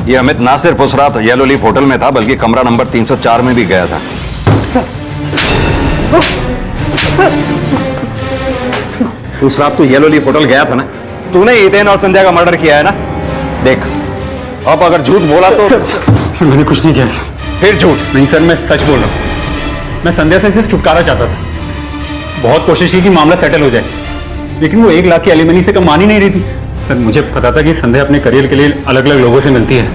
ये अमित ना सिर्फ उस रात येलो लीफ होटल में था बल्कि कमरा नंबर 304 में भी गया था। उस रात तो येलो लीफ होटल गया था ना? तूने हितेन और संध्या का मर्डर किया है ना? देख, अब अगर झूठ बोला तो सर, मैंने कुछ नहीं किया सर। फिर झूठ? नहीं सर, मैं सच बोल रहा हूँ। मैं संध्या से सिर्फ छुटकारा चाहता था। बहुत कोशिश की कि मामला सेटल हो जाए, लेकिन वो 1 लाख की एलिमनी से कम मान ही नहीं रही थी। सर मुझे पता था कि संध्या अपने करियर के लिए अलग अलग लोगों से मिलती है।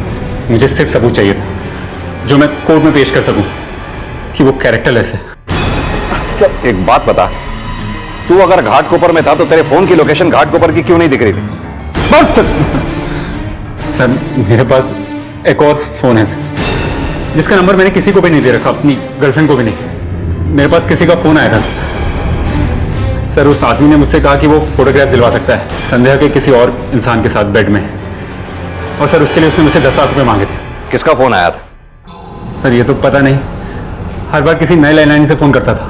मुझे सिर्फ सबूत चाहिए था जो मैं कोर्ट में पेश कर सकूं कि वो कैरेक्टरलेस है। सर एक बात बता, तू अगर घाटकोपर में था तो तेरे फोन की लोकेशन घाटकोपर की क्यों नहीं दिख रही थी? सर मेरे पास एक और फोन है सर, जिसका नंबर मैंने किसी को भी नहीं दे रखा, अपनी गर्लफ्रेंड को भी नहीं। मेरे पास किसी का फोन आया था सर, उस आदमी ने मुझसे कहा कि वो फोटोग्राफ दिलवा सकता है संध्या के किसी और इंसान के साथ बेड में, और सर उसके लिए उसने मुझसे 10 लाख रुपए मांगे थे। किसका फोन आया था? सर ये तो पता नहीं, हर बार किसी नए लैंडलाइन से फोन करता था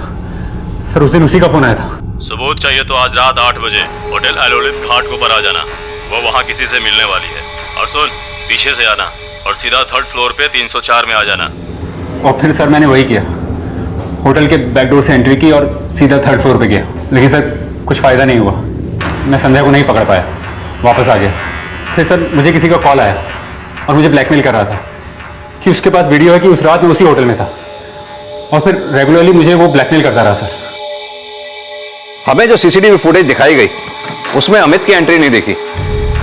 सर, उस दिन उसी का फोन आया था। सबूत चाहिए तो आज रात 8 बजे होटल एलोलित घाटकोपर आ जाना, वो वहाँ किसी से मिलने वाली है। और सुन, पीछे से आना और सीधा 3rd फ्लोर पे 304 में आ जाना। और फिर सर मैंने वही किया, होटल के बैकडोर से एंट्री की और सीधा 3rd फ्लोर पे गया, लेकिन सर कुछ फायदा नहीं हुआ। मैं संध्या को नहीं पकड़ पाया, वापस आ गया। फिर सर मुझे किसी का कॉल आया और मुझे ब्लैकमेल कर रहा था कि उसके पास वीडियो है कि उस रात में उसी होटल में था, और फिर रेगुलरली मुझे वो ब्लैकमेल करता रहा सर। हमें जो सीसीटीवी फुटेज दिखाई गई उसमें अमित की एंट्री नहीं देखी,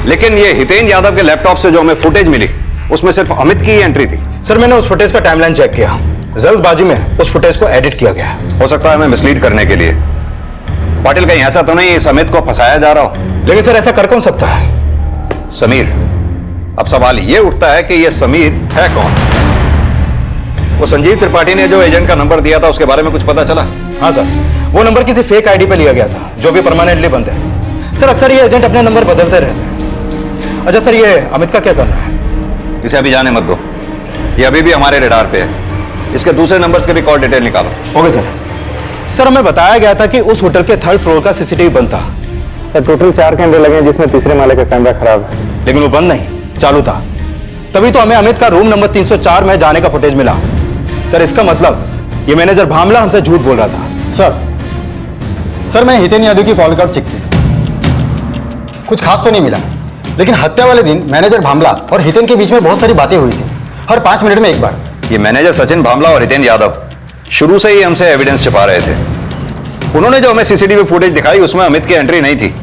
लेकिन ये हितेन यादव के लैपटॉप से जो हमें फुटेज मिली उसमें सिर्फ अमित की ही एंट्री थी। सर मैंने उस फुटेज का टाइमलाइन चेक किया, जल्दबाजी में उस फुटेज को एडिट किया गया। हो सकता है हमें मिसलीड करने के लिए। पाटिल कहीं ऐसा तो नहीं इस अमित को फंसाया जा रहा हो? लेकिन सर ऐसा कर कौन सकता है? समीर। अब सवाल ये उठता है कि ये समीर है कौन? वो संजीव त्रिपाठी ने जो एजेंट का नंबर दिया था उसके बारे में कुछ पता चला? हाँ सर, वो नंबर किसी फेक आईडी पे लिया गया था जो भी परमानेंटली बंद है। सर अक्सर ये एजेंट अपने नंबर बदलते रहते हैं। अच्छा सर, ये अमित का क्या करना है? इसे अभी जाने मत दो, ये अभी भी हमारे रडार पे है। इसके दूसरे नंबर्स के भी कॉल डिटेल निकालो। Okay sir. सर हमें बताया गया था कि उस होटल के 3rd फ्लोर का सीसीटीवी बंद था। सर टोटल 4 कैमरे लगे हैं, जिसमें तीसरे माले का कैमरा खराब है। लेकिन वो बंद नहीं, चालू था। तभी तो हमें अमित का रूम नंबर 304 में जाने का फुटेज मिला। सर इसका मतलब ये मैनेजर भामला हमसे झूठ बोल रहा था। सर मैंने हितेन यादव की कॉल रिकॉर्ड चेक की, कुछ खास तो नहीं मिला, लेकिन हत्या वाले दिन मैनेजर भामला और हितेन के बीच में बहुत सारी बातें हुई थी, हर 5 मिनट में एक बार। ये मैनेजर सचिन भामला और हितेन यादव शुरू से ही हमसे एविडेंस छिपा रहे थे। उन्होंने जो हमें सीसीटीवी फुटेज दिखाई उसमें अमित की एंट्री नहीं थी,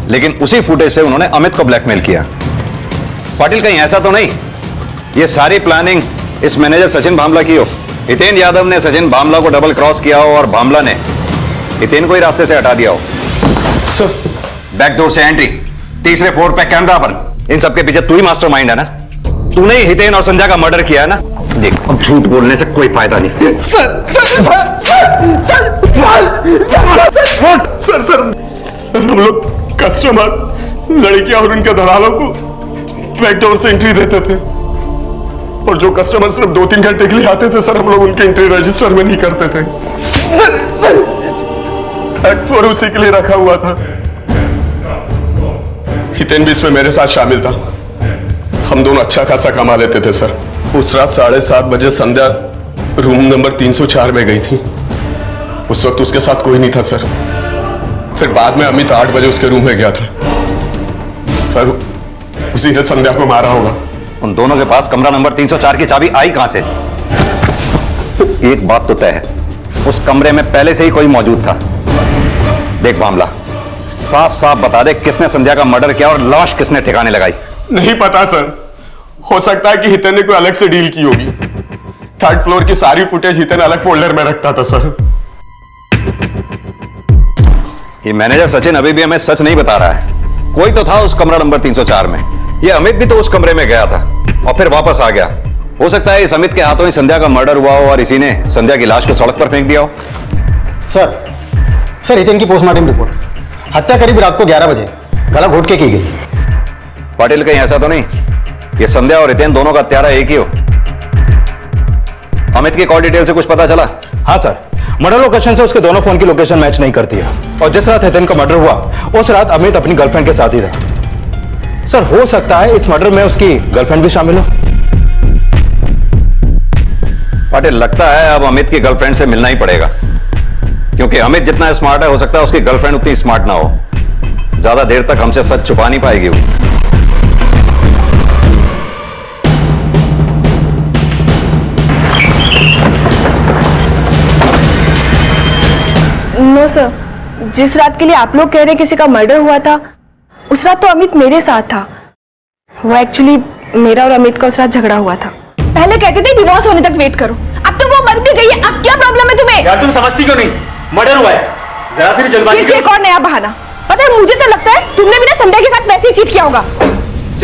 लेकिन उसी फुटेज से उन्होंने अमित को ब्लैकमेल किया। पाटिल कहीं ऐसा तो नहीं ये सारी प्लानिंग इस मैनेजर सचिन भामला की हो? हितेन यादव ने सचिन भामला को डबल क्रॉस किया हो और भामला ने हितेन को ही रास्ते से हटा दिया हो। सर बैकडोर से एंट्री, तीसरे फ्लोर पे कैमरा बंद, इन सबके पीछे तू ही मास्टरमाइंड है ना? तूने ही हितेन और संध्या का मर्डर किया है ना? देख अब झूठ बोलने से कोई फायदा नहीं। सर हम लोग कस्टमर, लड़कियां और उनके दलालों को बैकडोर से एंट्री देते थे, और जो कस्टमर सिर्फ 2-3 घंटे के लिए आते थे सर, हम लोग उनके एंट्री रजिस्टर में नहीं करते थे। सर 3rd फ्लोर उसी के लिए रखा हुआ था। हितेन भी इसमें मेरे साथ शामिल था। हम दोनों अच्छा खासा कमा लेते थे सर। उस रात 7:30 बजे संध्या रूम नंबर 304 में गई थी। उस वक्त उसके साथ कोई नहीं था सर। फिर बाद में अमित 8 बजे उसके रूम में गया था सर, उसी ने संध्या को मारा होगा। उन दोनों के पास कमरा नंबर 304 की चाबी आई कहां से? एक बात तो तय है, उस कमरे में पहले से ही कोई मौजूद था। देख मामला साफ साफ बता दे, किसने संध्या का मर्डर किया और लाश किसने ठिकाने लगाई? नहीं पता सर, हो सकता है कि हितेन ने कोई अलग से डील की होगी। 3rd फ्लोर की सारी फुटेज हितेन अलग फोल्डर में रखता था सर। ये मैनेजर सचिन अभी भी हमें सच नहीं बता रहा है। कोई तो था उस कमरा नंबर 304 में। ये अमित भी तो उस कमरे में गया था और फिर वापस आ गया। हो सकता है इस अमित के हाथों ही संध्या का मर्डर हुआ हो और इसी ने संध्या की लाश को सड़क पर फेंक दिया हो। सर हितेन की पोस्टमार्टम रिपोर्ट, हत्या करीब रात को 11 बजे गला घोट के की गई। पाटिल कहीं ऐसा तो नहीं ये संध्या और हितेन दोनों का हत्यारा एक ही हो? अमित की कॉल डिटेल से कुछ पता चला? हाँ सर, मर्डर लोकेशन से उसके दोनों फोन की लोकेशन मैच नहीं करती है, और जिस रात हितेन का मर्डर हुआ उस रात अमित अपनी गर्लफ्रेंड के साथ ही था। सर हो सकता है इस मर्डर में उसकी गर्लफ्रेंड भी शामिल हो। पाटिल लगता है अब अमित की गर्लफ्रेंड से मिलना ही पड़ेगा, क्योंकि अमित जितना स्मार्ट है हो सकता है उसकी गर्लफ्रेंड उतनी स्मार्ट ना हो। ज्यादा देर तक हमसे सच छुपा नहीं पाएगी वो। नो सर, जिस रात के लिए आप लोग कह रहे किसी का मर्डर हुआ था उस रात तो अमित मेरे साथ था। वो एक्चुअली मेरा और अमित का उस रात झगड़ा हुआ था। पहले कहते थे डिवोर्स होने तक वेट करो, अब तो वो मर भी गई है, अब क्या प्रॉब्लम है तुम्हें? यार तुम समझती क्यों नहीं? मर्डर हुआ है, जरा से भी जल्दबाजी फिर से एक और नया बहाना। पता है, मुझे तो लगता है तुमने भी ना संध्या के साथ वैसे ही चीट किया होगा।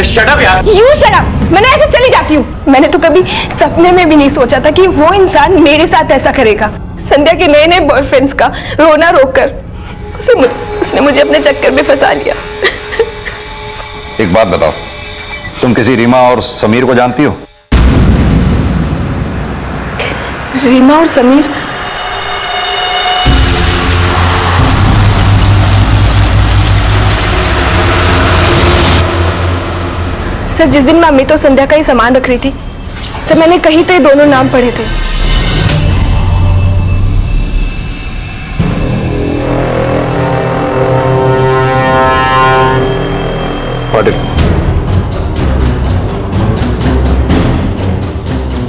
शट अप यार। You shut up. मैंने ऐसे चली जाती हूँ। मैंने तो कभी सपने में भी नहीं सोचा था कि वो इंसान मेरे साथ ऐसा करेगा। संध्या के नए नए बॉयफ्रेंड्स का रोना रोककर उसने मुझे अपने चक्कर में फंसा लिया। एक बात बताओ, तुम किसी रीमा और समीर को जानती हो? रीमा और समीर? सर, जिस दिन मैं अमित और संध्या का ही सामान रख रही थी सर, मैंने कहीं तो ये दोनों नाम पढ़े थे। पाटिल,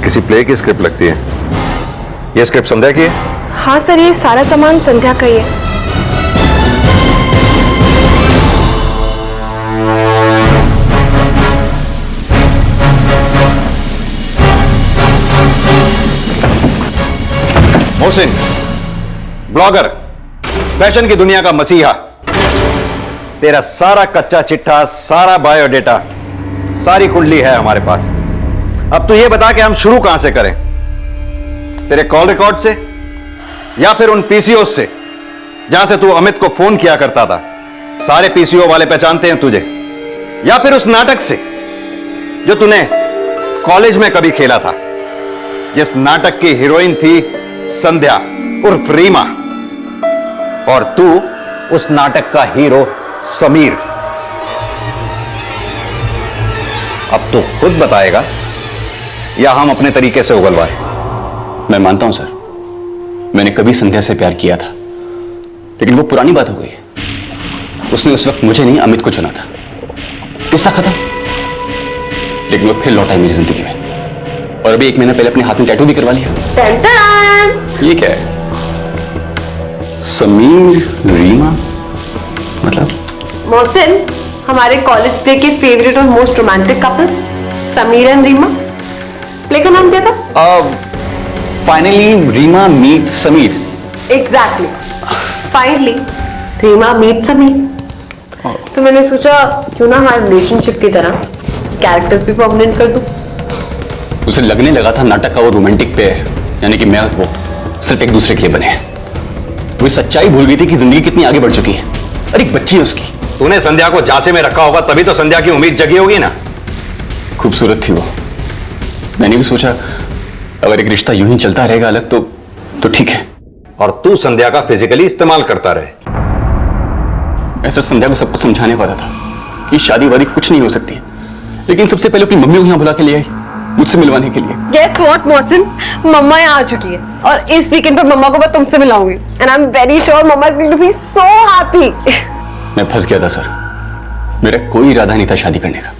किसी प्ले की स्क्रिप्ट लगती है। ये स्क्रिप्ट संध्या की है? हाँ सर, ये सारा सामान संध्या का ही है। मोहसिन, ब्लॉगर, फैशन की दुनिया का मसीहा, तेरा सारा कच्चा चिट्ठा, सारा बायोडेटा, सारी कुंडली है हमारे पास। अब तू ये बता कि हम शुरू कहां से करें? तेरे कॉल रिकॉर्ड से या फिर उन पीसीओ से जहां से तू अमित को फोन किया करता था? सारे पीसीओ वाले पहचानते हैं तुझे। या फिर उस नाटक से जो तूने कॉलेज में कभी खेला था, जिस नाटक की हीरोइन थी संध्या उर्फ रीमा, और तू उस नाटक का हीरो समीर। अब तो खुद बताएगा या हम अपने तरीके से उगलवाएं? मैं मानता हूं सर, मैंने कभी संध्या से प्यार किया था, लेकिन वो पुरानी बात हो गई। उसने उस वक्त मुझे नहीं अमित को चुना था, किस्सा खत्म। लेकिन वो फिर लौटा है मेरी जिंदगी में, और अभी 1 महीना पहले अपने हाथ में टैटू भी करवा लिया। ये क्या है? समीर रीमा मतलब? मोहसिन, हमारे कॉलेज प्ले के फेवरेट और most romantic couple Sameer and Reema. Play का नाम क्या था? Finally Reema meet Sameer. Exactly, finally Reema meet Sameer. तो मैंने सोचा क्यों ना हमारे रिलेशनशिप की तरह कैरेक्टर्स भी परमानेंट कर दूं। उसे लगने लगा था नाटक का वो रोमांटिक पेयर, यानी कि मैं और वो सिर्फ एक दूसरे के लिए बने हैं। वो सच्चाई भूल गई थी कि जिंदगी कितनी आगे बढ़ चुकी है, और एक बच्ची है उसकी। तूने संध्या को झांसे में रखा होगा, तभी तो संध्या की उम्मीद जगी होगी ना। खूबसूरत थी वो। मैंने भी सोचा अगर एक रिश्ता यूं ही चलता रहेगा अलग तो ठीक है। और तू संध्या का फिजिकली इस्तेमाल करता रहे। मैं सर संध्या को सब कुछ समझाने वाला था कि शादी वादी कुछ नहीं हो सकती, लेकिन सबसे पहले अपनी मम्मी को यहां बुला के ले आई मुझसे मिलवाने के लिए। Guess what, मोहसिन, मम्मा यहाँ आ चुकी है और इस वीकेंड पर मम्मा को मैं तुमसे मिलाऊंगी। And I'm very sure mamma is going to be so happy. मैं फंस गया था सर, मेरा कोई इरादा नहीं था शादी करने का,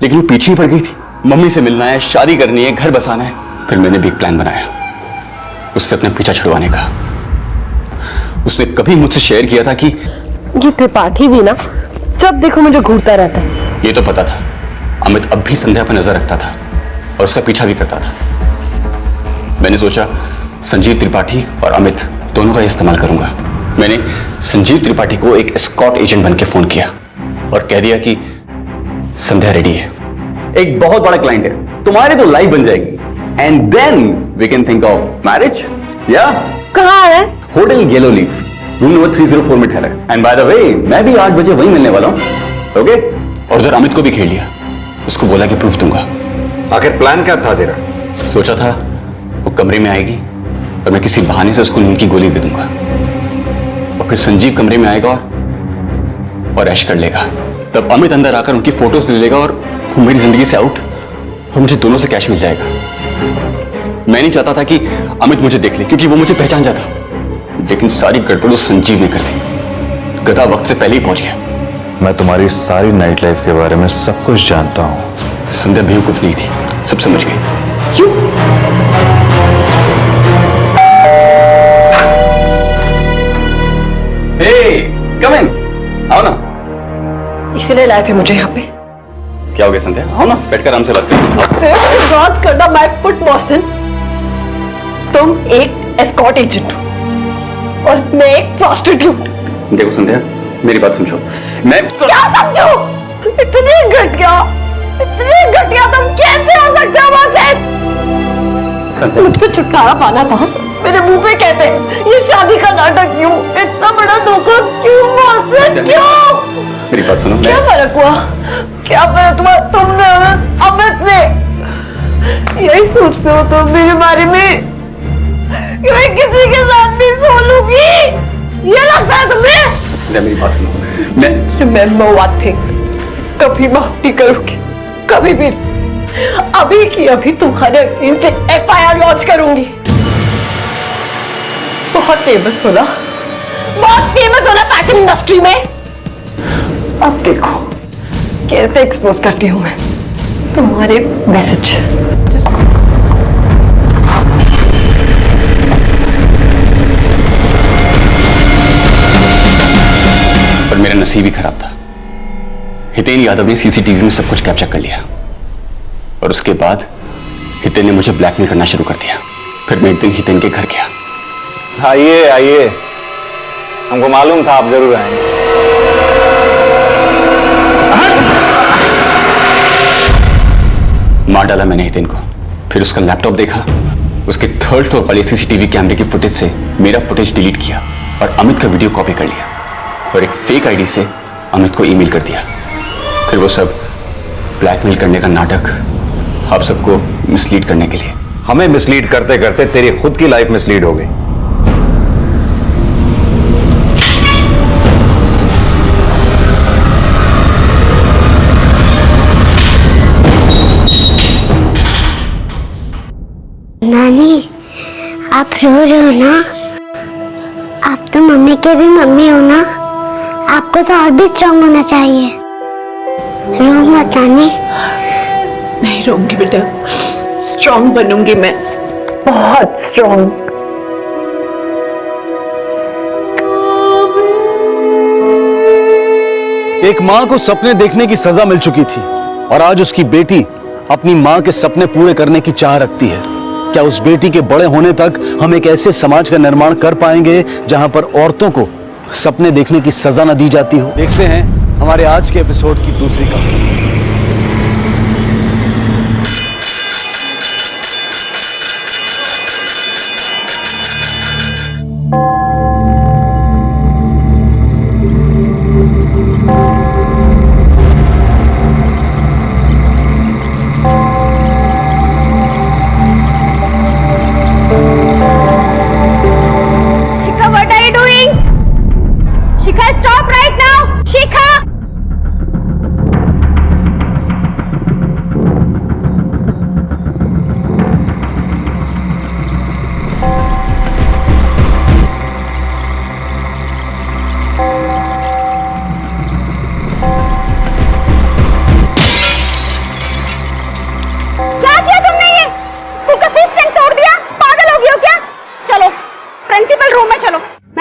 लेकिन वो पीछे ही पड़ गई थी। मम्मी से मिलना है, शादी करनी है, घर बसाना है। फिर मैंने भी एक प्लान बनाया उससे अपना पीछा छुड़वाने का। उसने कभी मुझसे शेयर किया था कि ये त्रिपाठी भी ना जब देखो मुझे घूरता रहता है। ये तो पता था अमित अब भी संध्या पर नजर रखता था और उसका पीछा भी करता था। मैंने सोचा संजीव त्रिपाठी और अमित दोनों का इस्तेमाल करूंगा। मैंने संजीव त्रिपाठी को एक एस्कॉर्ट एजेंट बनके फोन किया और कह दिया कि संध्या रेडी है, एक बहुत बड़ा क्लाइंट है, तुम्हारी तो लाइफ बन जाएगी, and then we can think of marriage. या कहाँ है? Hotel yellow leaf, room number 304 में ठहरा है। एंड बाय द वे मैं भी 8 बजे वहीं मिलने वाला हूं। ओके? और उधर अमित को भी घेर लिया, उसको बोला कि प्रूफ दूंगा। आखिर प्लान क्या था तेरा? सोचा था वो कमरे में आएगी और मैं किसी बहाने से उसको नींद की गोली दे दूंगा, और फिर संजीव कमरे में आएगा और ऐश कर लेगा। तब अमित अंदर आकर उनकी फोटोज ले लेगा और वो मेरी जिंदगी से आउट, और मुझे दोनों से कैश मिल जाएगा। मैं नहीं चाहता था कि अमित मुझे देख ले, क्योंकि वो मुझे पहचान जाता, लेकिन सारी गड़बड़ उस संजीव ने कर दी। गधा वक्त से पहले ही पहुंच गया। मैं तुम्हारी सारी नाइट लाइफ के बारे में सब कुछ जानता हूँ। संध्या बेवकूफ नहीं थी, सब समझ गई। क्यों? हे, कम इन, आओ ना। इसे मिलने लाए थे मुझे यहाँ पे। क्या हो गया संध्या? आओ ना, बैठकर आराम से बात करते हैं। बात करना माय फुट मॉसन। तुम एक एस्कॉर्ट एजेंट हो और मैं एक प्रोस्टिट्यूट। देखो संध्या, मेरी बात समझो। मैं क्या समझो? इतनी घटिया तुम कैसे हो सकते हो मोहसिन? संध्या, मुझसे छुटकारा पाना था, मेरे मुंह पे कहते ये शादी का नाटक क्यों, इतना बड़ा धोखा क्यों मोहसिन, क्यों? मेरी बात सुनो। क्या फर्क हुआ? क्या फर्क हुआ तुमने और उस अमित ने? यही सोचते हो तुम मेरे बारे में कि मैं किसी के साथ भी सो लूंगी? ये लगता है तुम्हें? मेरी बात सुनो। Remember one thing, कभी माफ नहीं करूंगी, कभी भी। अभी की अभी तुम्हारे अगेंस्ट FIR लॉन्च करूंगी। बहुत फेमस होना फैशन इंडस्ट्री में। अब देखो कैसे एक्सपोज करती हूँ मैं तुम्हारे मैसेजेस। पर मेरा नसीब ही खराब था। हितेन यादव ने सीसीटीवी में सब कुछ कैप्चर कर लिया और उसके बाद हितेन ने मुझे ब्लैकमेल करना शुरू कर दिया। फिर मैं एक दिन हितेन के घर गया। आइए आइए, हमको मालूम था आप जरूर आएंगे। मार डाला मैंने हितेन को। फिर उसका लैपटॉप देखा, उसके 3rd फ्लोर वाले सीसीटीवी कैमरे की फुटेज से मेरा फुटेज डिलीट किया और अमित का वीडियो कॉपी कर लिया और एक फेक आईडी से अमित को ईमेल कर दिया। फिर वो सब ब्लैकमेल करने का नाटक, आप सबको मिसलीड करने के लिए। हमें मिसलीड करते करते तेरी खुद की लाइफ मिसलीड हो गई। नानी, आप रो रहे हो ना? आप तो मम्मी के भी मम्मी हो ना? आपको तो और भी स्ट्रांग होना चाहिए। रो मत नानी। नहीं रोऊंगी बेटा, स्ट्रांग बनूंगी मैं, बहुत स्ट्रांग। एक माँ को सपने देखने की सजा मिल चुकी थी और आज उसकी बेटी अपनी माँ के सपने पूरे करने की चाह रखती है। क्या उस बेटी के बड़े होने तक हम एक ऐसे समाज का निर्माण कर पाएंगे जहां पर औरतों को सपने देखने की सजा न दी जाती हो? देखते हैं हमारे आज के एपिसोड की दूसरी कहानी।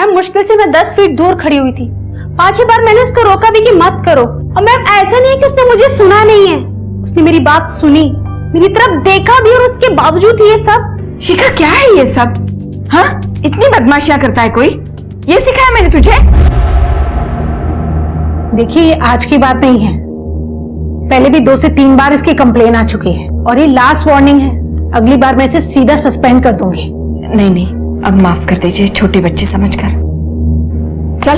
मुश्किल से मैं 10 फीट दूर खड़ी हुई थी। 5 बार मैंने उसको रोका भी कि मत करो। और मैम ऐसा नहीं है कि उसने मुझे सुना नहीं है, उसने मेरी बात सुनी, मेरी तरफ देखा भी और उसके बावजूद ये सब। शिखा क्या है ये सब? हाँ, इतनी बदमाशियां करता है कोई? ये सिखाया मैंने तुझे? देखिए ये आज की बात नहीं है, पहले भी 2 से 3 बार इसकी कंप्लेन आ चुकी है और ये लास्ट वार्निंग है। अगली बार मैं इसे सीधा सस्पेंड कर दूंगी। नहीं नहीं, अब माफ कर दीजिए, छोटी बच्ची समझकर। चल।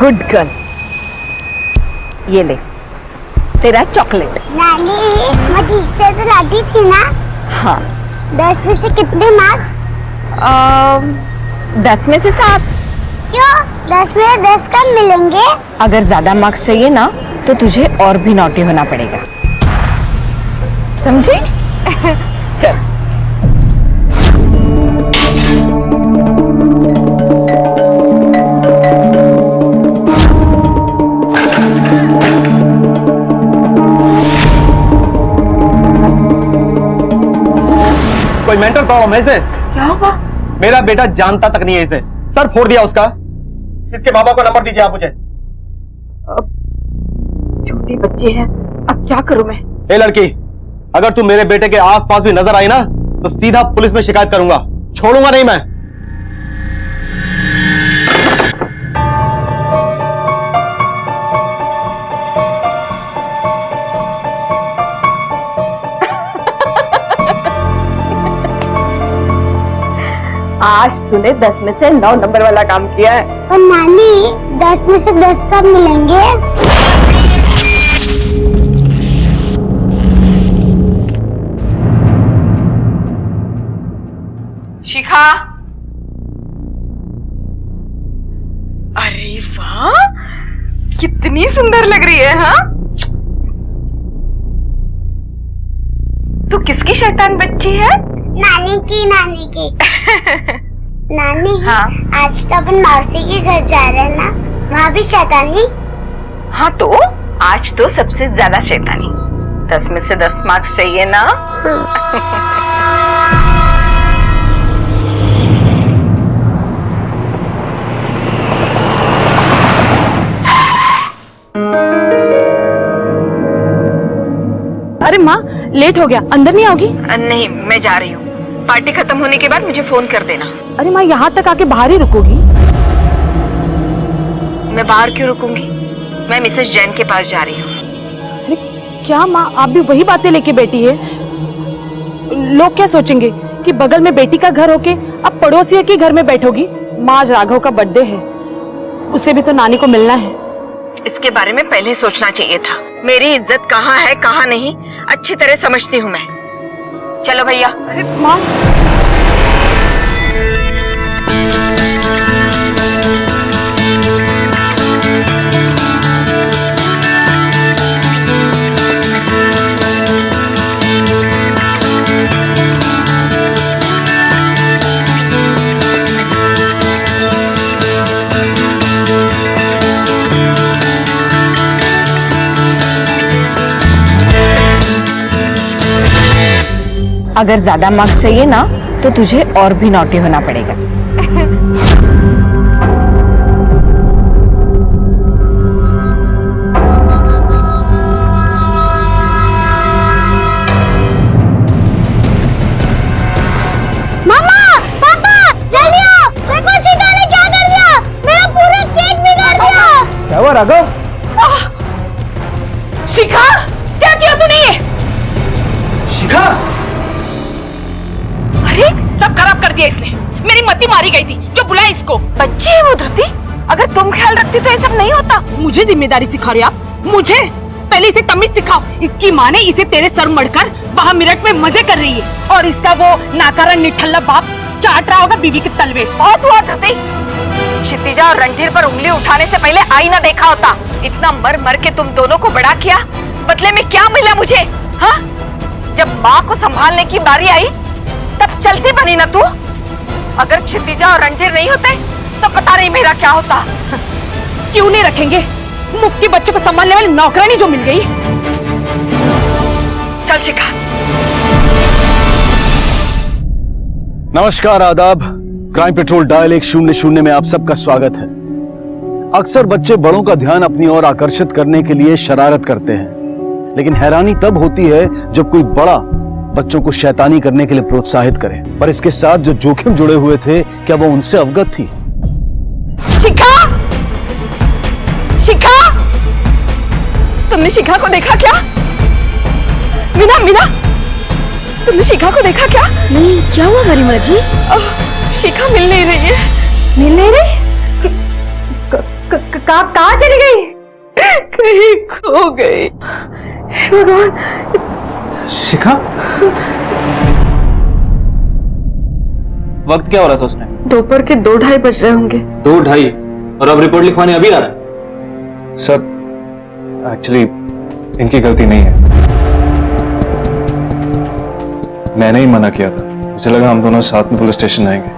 गुड गर्ल, ये ले तेरा चॉकलेट। नानी, मैं ठीक से तो लाती थी ना? हाँ। 10 में से कितने मार्क्स? 10 में से 7। क्यों? 10 में 10 कम मिलेंगे? अगर ज्यादा मार्क्स चाहिए ना तो तुझे और भी नॉटी होना पड़ेगा, समझी? चल। कोई मेंटल प्रॉब्लम है इसे? क्या हुआ? मेरा बेटा जानता तक नहीं है इसे। सर फोड़ दिया उसका। इसके माँ बाप का नंबर दीजिए आप मुझे। छोटी बच्ची है, अब क्या करूं मैं? ए लड़की, अगर तू मेरे बेटे के आसपास भी नजर आई ना तो सीधा पुलिस में शिकायत करूंगा, छोड़ूंगा नहीं मैं। आज तूने 10 में से 9 नंबर वाला काम किया है। और नानी 10 में से 10 कब मिलेंगे? शिखा, अरे वाह, कितनी सुंदर लग रही है। हाँ, तू किसकी शैतान बच्ची है? नानी की। नानी, हाँ? आज तो अपन मौसी के घर जा रहे हैं ना, वहाँ भी शैतानी? हाँ, तो आज तो सबसे ज्यादा शैतानी। 10 में से 10 मार्क्स चाहिए ना? अरे माँ, लेट हो गया, अंदर नहीं आओगी? नहीं, मैं जा रही हूँ। पार्टी खत्म होने के बाद मुझे फोन कर देना। अरे माँ, यहाँ तक आके बाहर ही रुकोगी? मैं बाहर क्यों रुकूंगी? मैं मिसेस जैन के पास जा रही हूँ। अरे क्या माँ, आप भी वही बातें लेके बैठी है? लोग क्या सोचेंगे कि बगल में बेटी का घर होके अब पड़ोसियों के घर में बैठोगी? माँ, आज राघव का बर्थडे है, उसे भी तो नानी को मिलना है। इसके बारे में पहले सोचना चाहिए था। मेरी इज्जत कहाँ है कहाँ नहीं अच्छी तरह समझती हूँ मैं। चलो भैया। अरे माँ, अगर ज्यादा मार्क्स चाहिए ना तो तुझे और भी नॉटी होना पड़ेगा। मामा, पापा, जल्दी आओ! देखो शिखा ने क्या कर दिया! मेरा पूरा केक बिगाड़ दिया! क्या हुआ राघव? शिखा, क्या किया तूने ये? शिखा, अरे सब खराब कर दिया इसने। मेरी मती मारी गई थी, जो बुलाए इसको। बच्ची है वो धृति, अगर तुम ख्याल रखती तो ये सब नहीं होता। मुझे जिम्मेदारी सिखा रही आप? मुझे? पहले इसे तमीज सिखाओ। इसकी माँ ने इसे तेरे सर मड़कर वहाँ मिरट में मजे कर रही है, और इसका वो नाकारा निठल्ला बाप चाट रहा होगा बीवी के तलवे। बहुत हुआ धृति, क्षितिजा और रणधीर पर उंगली उठाने से पहले आईना देखा होता। इतना मर मर के तुम दोनों को बड़ा किया, बदले में क्या मिला मुझे? हाँ, जब माँ को संभालने की बारी आई तब चलती बनी ना तू। अगर क्षितिजा और रणधीर नहीं होते तो पता नहीं मेरा क्या होता। क्यों नहीं रखेंगे? मुफ्ती बच्चे को संभालने वाली नौकरानी जो मिल गई। चल शिखा। नमस्कार, आदाब। क्राइम पेट्रोल डायल 100 में आप सबका स्वागत है। अक्सर बच्चे बड़ों का ध्यान अपनी ओर आकर्षित करने के लिए शरारत करते हैं, लेकिन हैरानी तब होती है जब कोई बड़ा बच्चों को शैतानी करने के लिए प्रोत्साहित करे। पर इसके साथ जो जोखिम जुड़े हुए थे, क्या वो उनसे अवगत थी? शिखा, शिखा, तुमने शिखा को देखा क्या? मीना, मीना, तुमने शिखा को देखा क्या? नहीं, क्या हुआ गरिमा जी? शिखा मिल नहीं रही है। मिल नहीं रही? कहाँ चली गई? कहीं खो गई। भगवान। शिखा, वक्त क्या हो रहा था उसने? दोपहर के 2-2:30 बज रहे होंगे। 2-2:30 और अब रिपोर्ट लिखवाने अभी आ रहा है? सर एक्चुअली इनकी गलती नहीं है, मैंने ही मना किया था। मुझे लगा हम दोनों साथ में पुलिस स्टेशन आएंगे।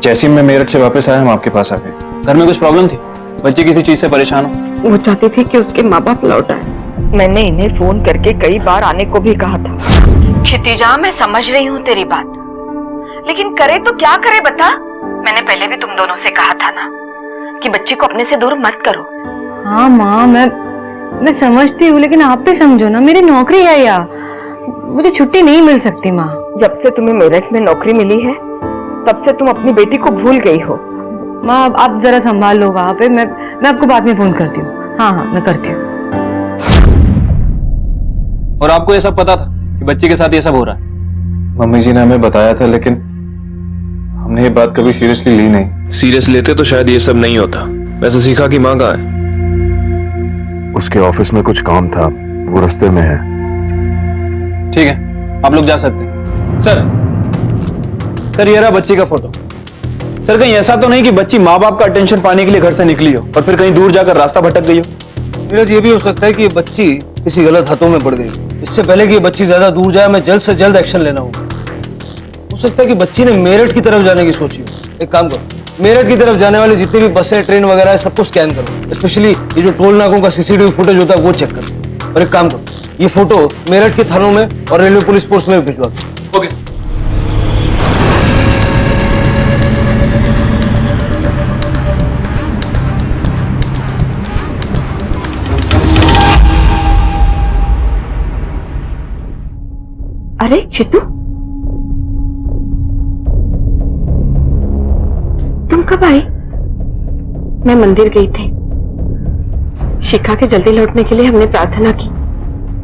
जैसे ही मैं मेरठ से वापस आया हम आपके पास आ गए। घर में कुछ प्रॉब्लम थी? बच्चे किसी चीज से परेशान हो? वो चाहती थी कि उसके माँ बाप लौट आए। मैंने इन्हें फोन करके कई बार आने को भी कहा था। क्षितिजा, मैं समझ रही हूँ तेरी बात, लेकिन करे तो क्या करे बता? मैंने पहले भी तुम दोनों से कहा था ना कि बच्ची को अपने से दूर मत करो। हाँ माँ, मैं समझती हूँ, लेकिन आप भी समझो ना, मेरी नौकरी है यार, मुझे छुट्टी नहीं मिल सकती माँ। जब से तुम्हें मेरठ में नौकरी मिली है तब से तुम अपनी बेटी को भूल गई हो। माँ आप जरा संभाल लो वहां पे, मैं आपको बाद में फोन करती हूँ। हाँ हाँ मैं करती हूँ। और आपको ये सब पता था कि बच्ची के साथ ये सब हो रहा है? मम्मी जी ने हमें बताया था, लेकिन हमने ये बात कभी सीरियसली ली नहीं। सीरियस लेते तो शायद ये सब नहीं होता। वैसे शिखा की मां कहाँ है? उसके ऑफिस में कुछ काम था, वो रास्ते में है। ठीक है, आप लोग जा सकते हैं। सर ये रहा बच्ची का फोटो। सर कहीं ऐसा तो नहीं कि बच्ची माँ बाप का अटेंशन पाने के लिए घर से निकली हो और फिर कहीं दूर जाकर रास्ता भटक गई हो? नीरज, ये भी हो सकता है कि ये बच्ची किसी गलत हाथों में पड़ गई। इससे पहले कि ये बच्ची ज्यादा दूर जाए, मैं जल्द से जल्द एक्शन लेना होगा। हो सकता है कि बच्ची ने मेरठ की तरफ जाने की सोची हो। एक काम करो, मेरठ की तरफ जाने वाले जितने भी बसें, ट्रेन वगैरह है, सबको स्कैन करो। स्पेशली ये जो टोल नाकों का सीसीटीवी फुटेज होता है वो चेक करो। और एक काम करो, ये फोटो मेरठ के थानों में और रेलवे पुलिस फोर्स में भी भिजवा दो। ओके। अरे चित्तू, तुम कब आई? मैं मंदिर गई थी। शिखा के जल्दी लौटने के लिए हमने प्रार्थना की।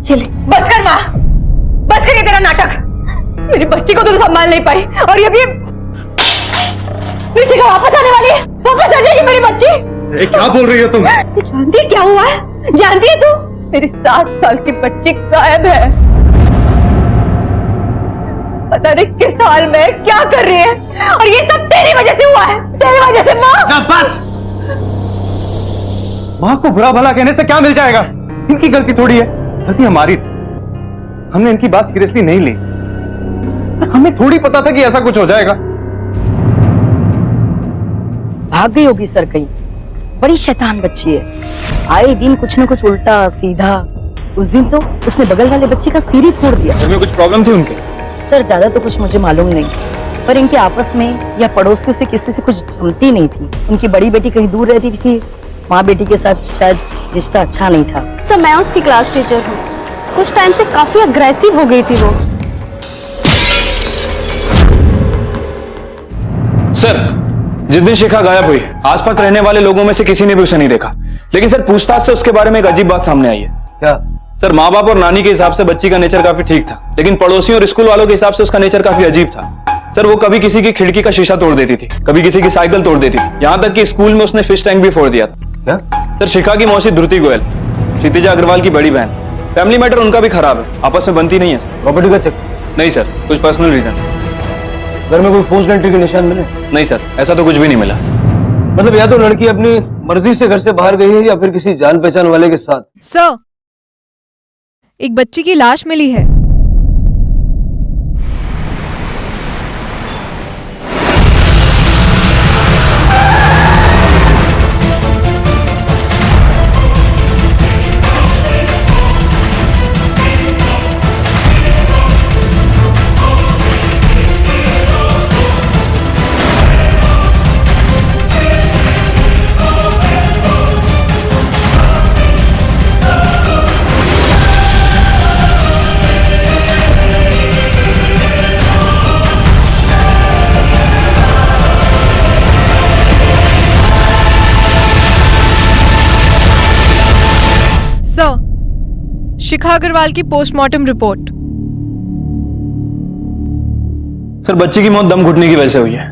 ये ले। बस कर माँ, बस कर ये तेरा नाटक। मेरी बच्ची को तो संभाल नहीं पाई और ये भी शिखा वापस आने वाली है। वापस आ जाएगी मेरी बच्ची। क्या बोल रही हो तुम? जानती है क्या हुआ है? जानती है तू? मेरी 7 साल की बच्ची गायब है। पता नहीं किस हाल में क्या कर रही है, और ये सब तेरी वजह से हुआ है। तेरी वजह से माँ। बस, माँ को बुरा भला कहने से क्या मिल जाएगा? इनकी गलती थोड़ी है, गलती हमारी थी। हमने इनकी बात सीरियसली नहीं ली। हमें थोड़ी पता था कि ऐसा कुछ हो जाएगा। भाग गई होगी सर कहीं। बड़ी शैतान बच्ची है, आए दिन कुछ न कुछ उल्टा सीधा। उस दिन तो उसने बगल वाले बच्चे का सिर ही फोड़ दिया। घर में कुछ प्रॉब्लम थी उनके? सर ज्यादा तो कुछ मुझे मालूम नहीं, पर इनके आपस में या पड़ोसियों से किसी से कुछ जमती नहीं थी। उनकी बड़ी बेटी कहीं दूर रहती थी, माँ बेटी के साथ शायद रिश्ता अच्छा नहीं था। सर मैं उसकी क्लास टीचर हूँ। कुछ टाइम से काफी अग्रेसिव हो गई थी वो। सर जिस दिन शिखा गायब हुई, आसपास रहने वाले लोगों में से किसी ने भी उसे नहीं देखा, लेकिन सर पूछताछ से उसके बारे में एक अजीब बात सामने आई है। क्या? सर माँ बाप और नानी के हिसाब से बच्ची का नेचर काफी ठीक था, लेकिन पड़ोसियों और स्कूल वालों के हिसाब से उसका नेचर काफी अजीब था। सर वो कभी किसी की खिड़की का शीशा तोड़ देती थी, कभी किसी की साइकिल तोड़ देती थी, यहाँ तक कि स्कूल में उसने फिश टैंक भी फोड़ दिया था। क्या? सर शिखा की मौसी धृति गोयल, क्षितिजा अग्रवाल की बड़ी बहन। फैमिली मैटर उनका भी खराब है, आपस में बनती नहीं है। प्रॉपर्टी का चेक? नहीं सर, कुछ पर्सनल रीजन। घर में कोई फोर्स्ड एंट्री के निशान मिले? नहीं सर, ऐसा तो कुछ भी नहीं मिला। मतलब या तो लड़की अपनी मर्जी से घर से बाहर गई है या फिर किसी जान पहचान वाले के साथ। सर, एक बच्ची की लाश मिली है। शिखा अग्रवाल की पोस्टमार्टम रिपोर्ट। सर बच्ची की मौत दम घुटने की वजह से हुई है।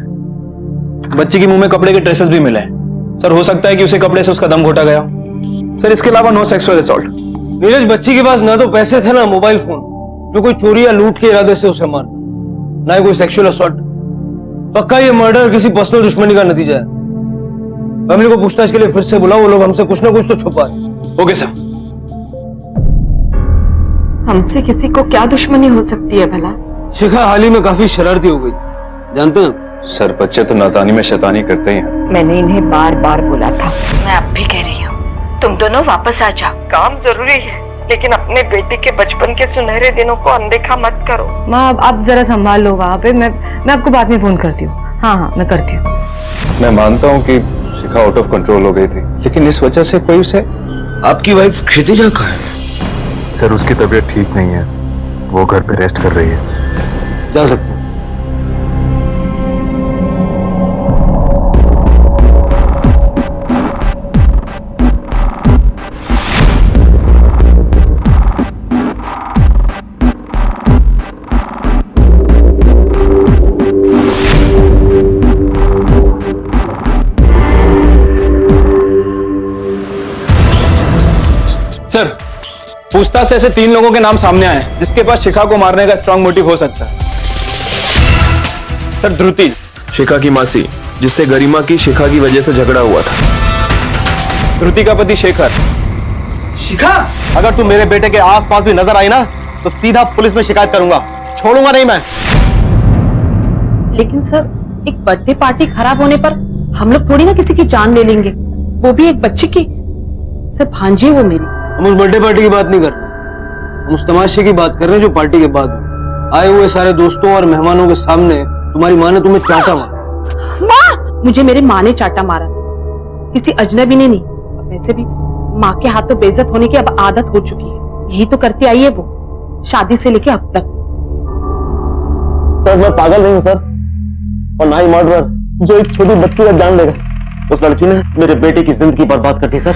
बच्ची के मुंह में कपड़े के ट्रेसेस भी मिले हैं। सर हो सकता है कि उसे कपड़े से उसका दम घोटा गया हो। सर इसके अलावा नो सेक्सुअल असॉल्ट। नीरज, बच्ची के पास ना तो पैसे थे ना मोबाइल फोन जो कोई चोरी या लूट के इरादे से उसे मार, ना ही कोई सेक्सुअल असॉल्ट। पक्का ये मर्डर किसी पर्सनल दुश्मनी का नतीजा है। फैमिली को पूछताछ के लिए फिर से बुलाओ, वो लोग हमसे कुछ ना कुछ तो छुपा है। Okay sir. हमसे किसी को क्या दुश्मनी हो सकती है भला? शिखा हाल ही में काफी शरारती हो गई, जानते हैं? सर बच्चे तो नादानी में शैतानी करते ही हैं। मैंने इन्हें बार बार बोला था। मैं अब भी कह रही हूँ, तुम दोनों वापस आ जाओ। काम जरूरी है, लेकिन अपने बेटे के बचपन के सुनहरे दिनों को अनदेखा मत करो। माँ अब आप जरा संभाल लो वहाँ पे, मैं आपको बाद में फोन करती हूँ। हाँ मैं करती हूँ। मैं मानता हूँ कि शिखा आउट ऑफ कंट्रोल हो गई थी, लेकिन इस वजह से कोई उसे। आपकी वाइफ क्षितिजा कहाँ है? सर उसकी तबीयत ठीक नहीं है, वो घर पे रेस्ट कर रही है। जा सकते हैं। सर पूछताछ से ऐसे 3 लोगों के नाम सामने आए हैं जिसके पास शिखा को मारने का स्ट्रांग मोटिव हो सकता है। सर ध्रुति, शिखा की मासी, जिससे गरिमा की शिखा की वजह से झगड़ा हुआ था। ध्रुति का पति शेखर। शिखा, अगर तू मेरे बेटे के आसपास भी नजर आई ना तो सीधा पुलिस में शिकायत करूंगा, छोड़ूंगा नहीं मैं। लेकिन सर एक बर्थडे पार्टी खराब होने पर हम लोग थोड़ी ना किसी की जान ले लेंगे, वो भी एक बच्ची की। सर भांजी वो मेरी। हम उस बर्थडे पार्टी की बात नहीं कर रहे, हम उस तमाशे की बात कर रहे हैं जो पार्टी के बाद हुई। आए हुए सारे दोस्तों और मेहमानों के सामने तुम्हारी माँ ने तुम्हें चाटा मारा। माँ, मुझे मेरे माँ ने चाटा मारा था, किसी अजनबी ने नहीं। वैसे भी माँ के हाथों बेइज्जत होने की अब आदत हो चुकी है, यही तो करती आई है वो शादी से लेके अब तक। सर मैं पागल नहीं हूँ सर, और ना ही मर्डर जो एक छोटी बच्ची का जान लेगा। उस लड़की ने मेरे बेटे की जिंदगी बर्बाद कर दी सर।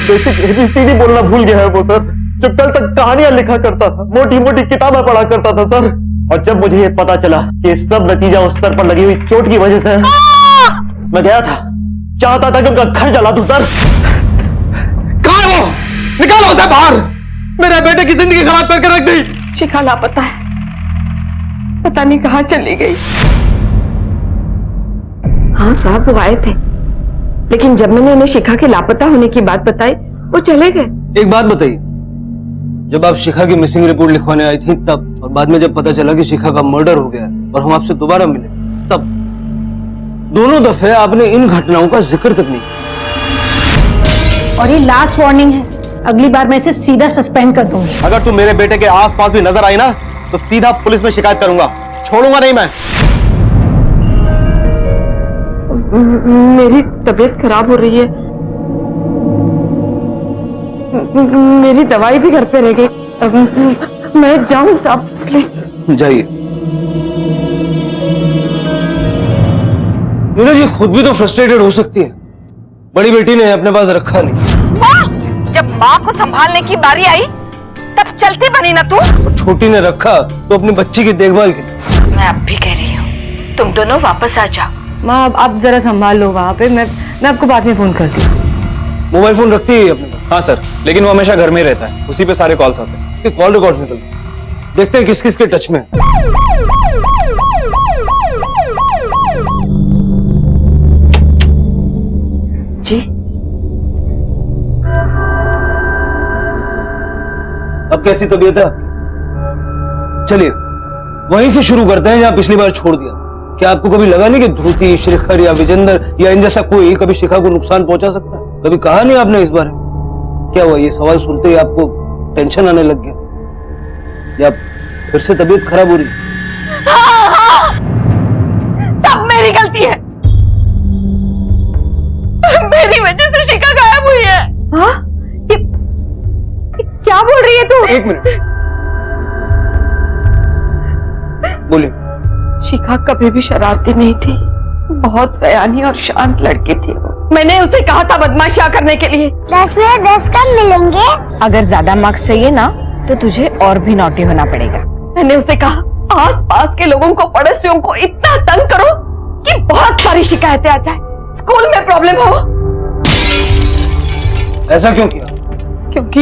बेसिक एबीसीडी बोलना भूल गया है वो सर, जो कल तक कहानियां लिखा करता था, मोटी मोटी किताबें पढ़ा करता था सर। और जब मुझे ये पता चला कि ये सब नतीजा उस सर पर लगी हुई चोट की वजह से है, मैं गया था, चाहता था कि उनका घर जला दूं सर। कहां है वो? निकालो उसे बाहर, मेरे बेटे की जिंदगी खराब करके रख दी। शिखा लापता है, पता नहीं कहाँ चली गई। हाँ साहब वो आए थे, लेकिन जब मैंने उन्हें शिखा के लापता होने की बात बताई वो चले गए। एक बात बताइए, जब आप शिखा की मिसिंग रिपोर्ट लिखवाने आई थी तब, और बाद में जब पता चला कि शिखा का मर्डर हो गया और हम आपसे दोबारा मिले तब, दोनों दफे आपने इन घटनाओं का जिक्र तक नहीं किया। और ये लास्ट वार्निंग है, अगली बार मैं इसे सीधा सस्पेंड कर दूंगी। अगर तू मेरे बेटे के आसपास भी नजर आई ना तो सीधा पुलिस में शिकायत करूंगा, छोड़ूंगा नहीं मैं। मेरी तबीयत खराब हो रही है, मेरी दवाई भी घर पे रह गई। मैं जाऊं साहब प्लीज? जाइए। नीरज ये खुद भी तो फ्रस्ट्रेटेड हो सकती है, बड़ी बेटी ने अपने पास रखा नहीं। माँ, जब माँ को संभालने की बारी आई तब चलती बनी ना तू। और छोटी ने रखा तो अपनी बच्ची की देखभाल की। मैं अब भी कह रही हूँ तुम दोनों वापस आ जाओ। माँ आप जरा संभाल लो वहाँ पे, मैं आपको बाद में फोन करती हूँ। मोबाइल फोन रखती है अपने पास? हाँ सर, लेकिन वो हमेशा घर में ही रहता है, उसी पे सारे कॉल्स आते हैं। इसके कॉल रिकॉर्ड निकलते हैं, देखते हैं किस किस के टच में है। जी अब कैसी तबीयत है? चलिए वहीं से शुरू करते हैं जहां पिछली बार छोड़ दिया। क्या आपको कभी लगा नहीं कि ध्रुति, शिखर या विजेंद्र या इन जैसा कोई कभी शिखा को नुकसान पहुंचा सकता है? कभी कहा नहीं आपने इस बारे में? क्या हुआ, ये सवाल सुनते ही आपको टेंशन आने लग गया या फिर से तबीयत खराब हो रही? हाँ, सब मेरी गलती है, मेरी वजह से शिखा गायब हुई है। हाँ? ये क्या बोल रही है तू? एक मिनट, बोलिए। शिखा कभी भी शरारती नहीं थी, बहुत सयानी और शांत लड़की थी वो। मैंने उसे कहा था बदमाशियां करने के लिए। 10 में 10 कब मिलेंगे? अगर ज्यादा मार्क्स चाहिए ना तो तुझे और भी नॉटी होना पड़ेगा। मैंने उसे कहा आस-पास के लोगों को, पड़ोसियों को इतना तंग करो कि बहुत सारी शिकायतें आ जाए, स्कूल में प्रॉब्लम हो। ऐसा क्यों किया? क्योंकि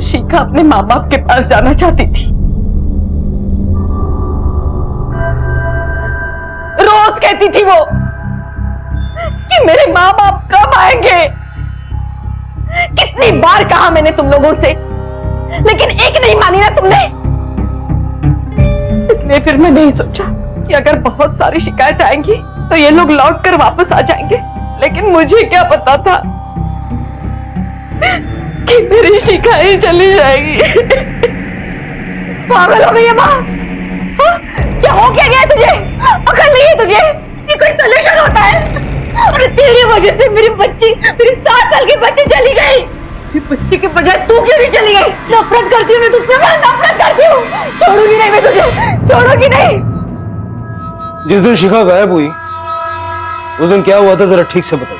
शिखा अपने माँ बाप के पास जाना चाहती थी। रोज कहती थी वो कि मेरे माँ बाप कब आएंगे। कितनी बार कहा मैंने तुम लोगों से, लेकिन एक नहीं मानी ना तुमने। इसलिए फिर मैंने ही सोचा कि अगर बहुत सारी शिकायत आएंगी तो ये लोग लौट कर वापस आ जाएंगे। लेकिन मुझे क्या पता था कि मेरी शिखा ही चली जाएगी। पागल हो गई है माँ। हाँ? क्या हो क्या गया तुझे? अकल नहीं है तुझे? ये कोई सलूशन होता है? और तेरी वजह से मेरी बच्ची, मेरी 7 साल की बच्ची चली गई। ये बच्ची के बजाय तू क्यों नहीं चली गई? नफरत करती हूँ मैं तुझसे, मैं नफरत करती हूँ। छोड़ूंगी नहीं मैं तुझे, छोड़ूंगी नहीं। जिस दिन शिखा गायब हुई उस दिन क्या हुआ था जरा ठीक से बताओ।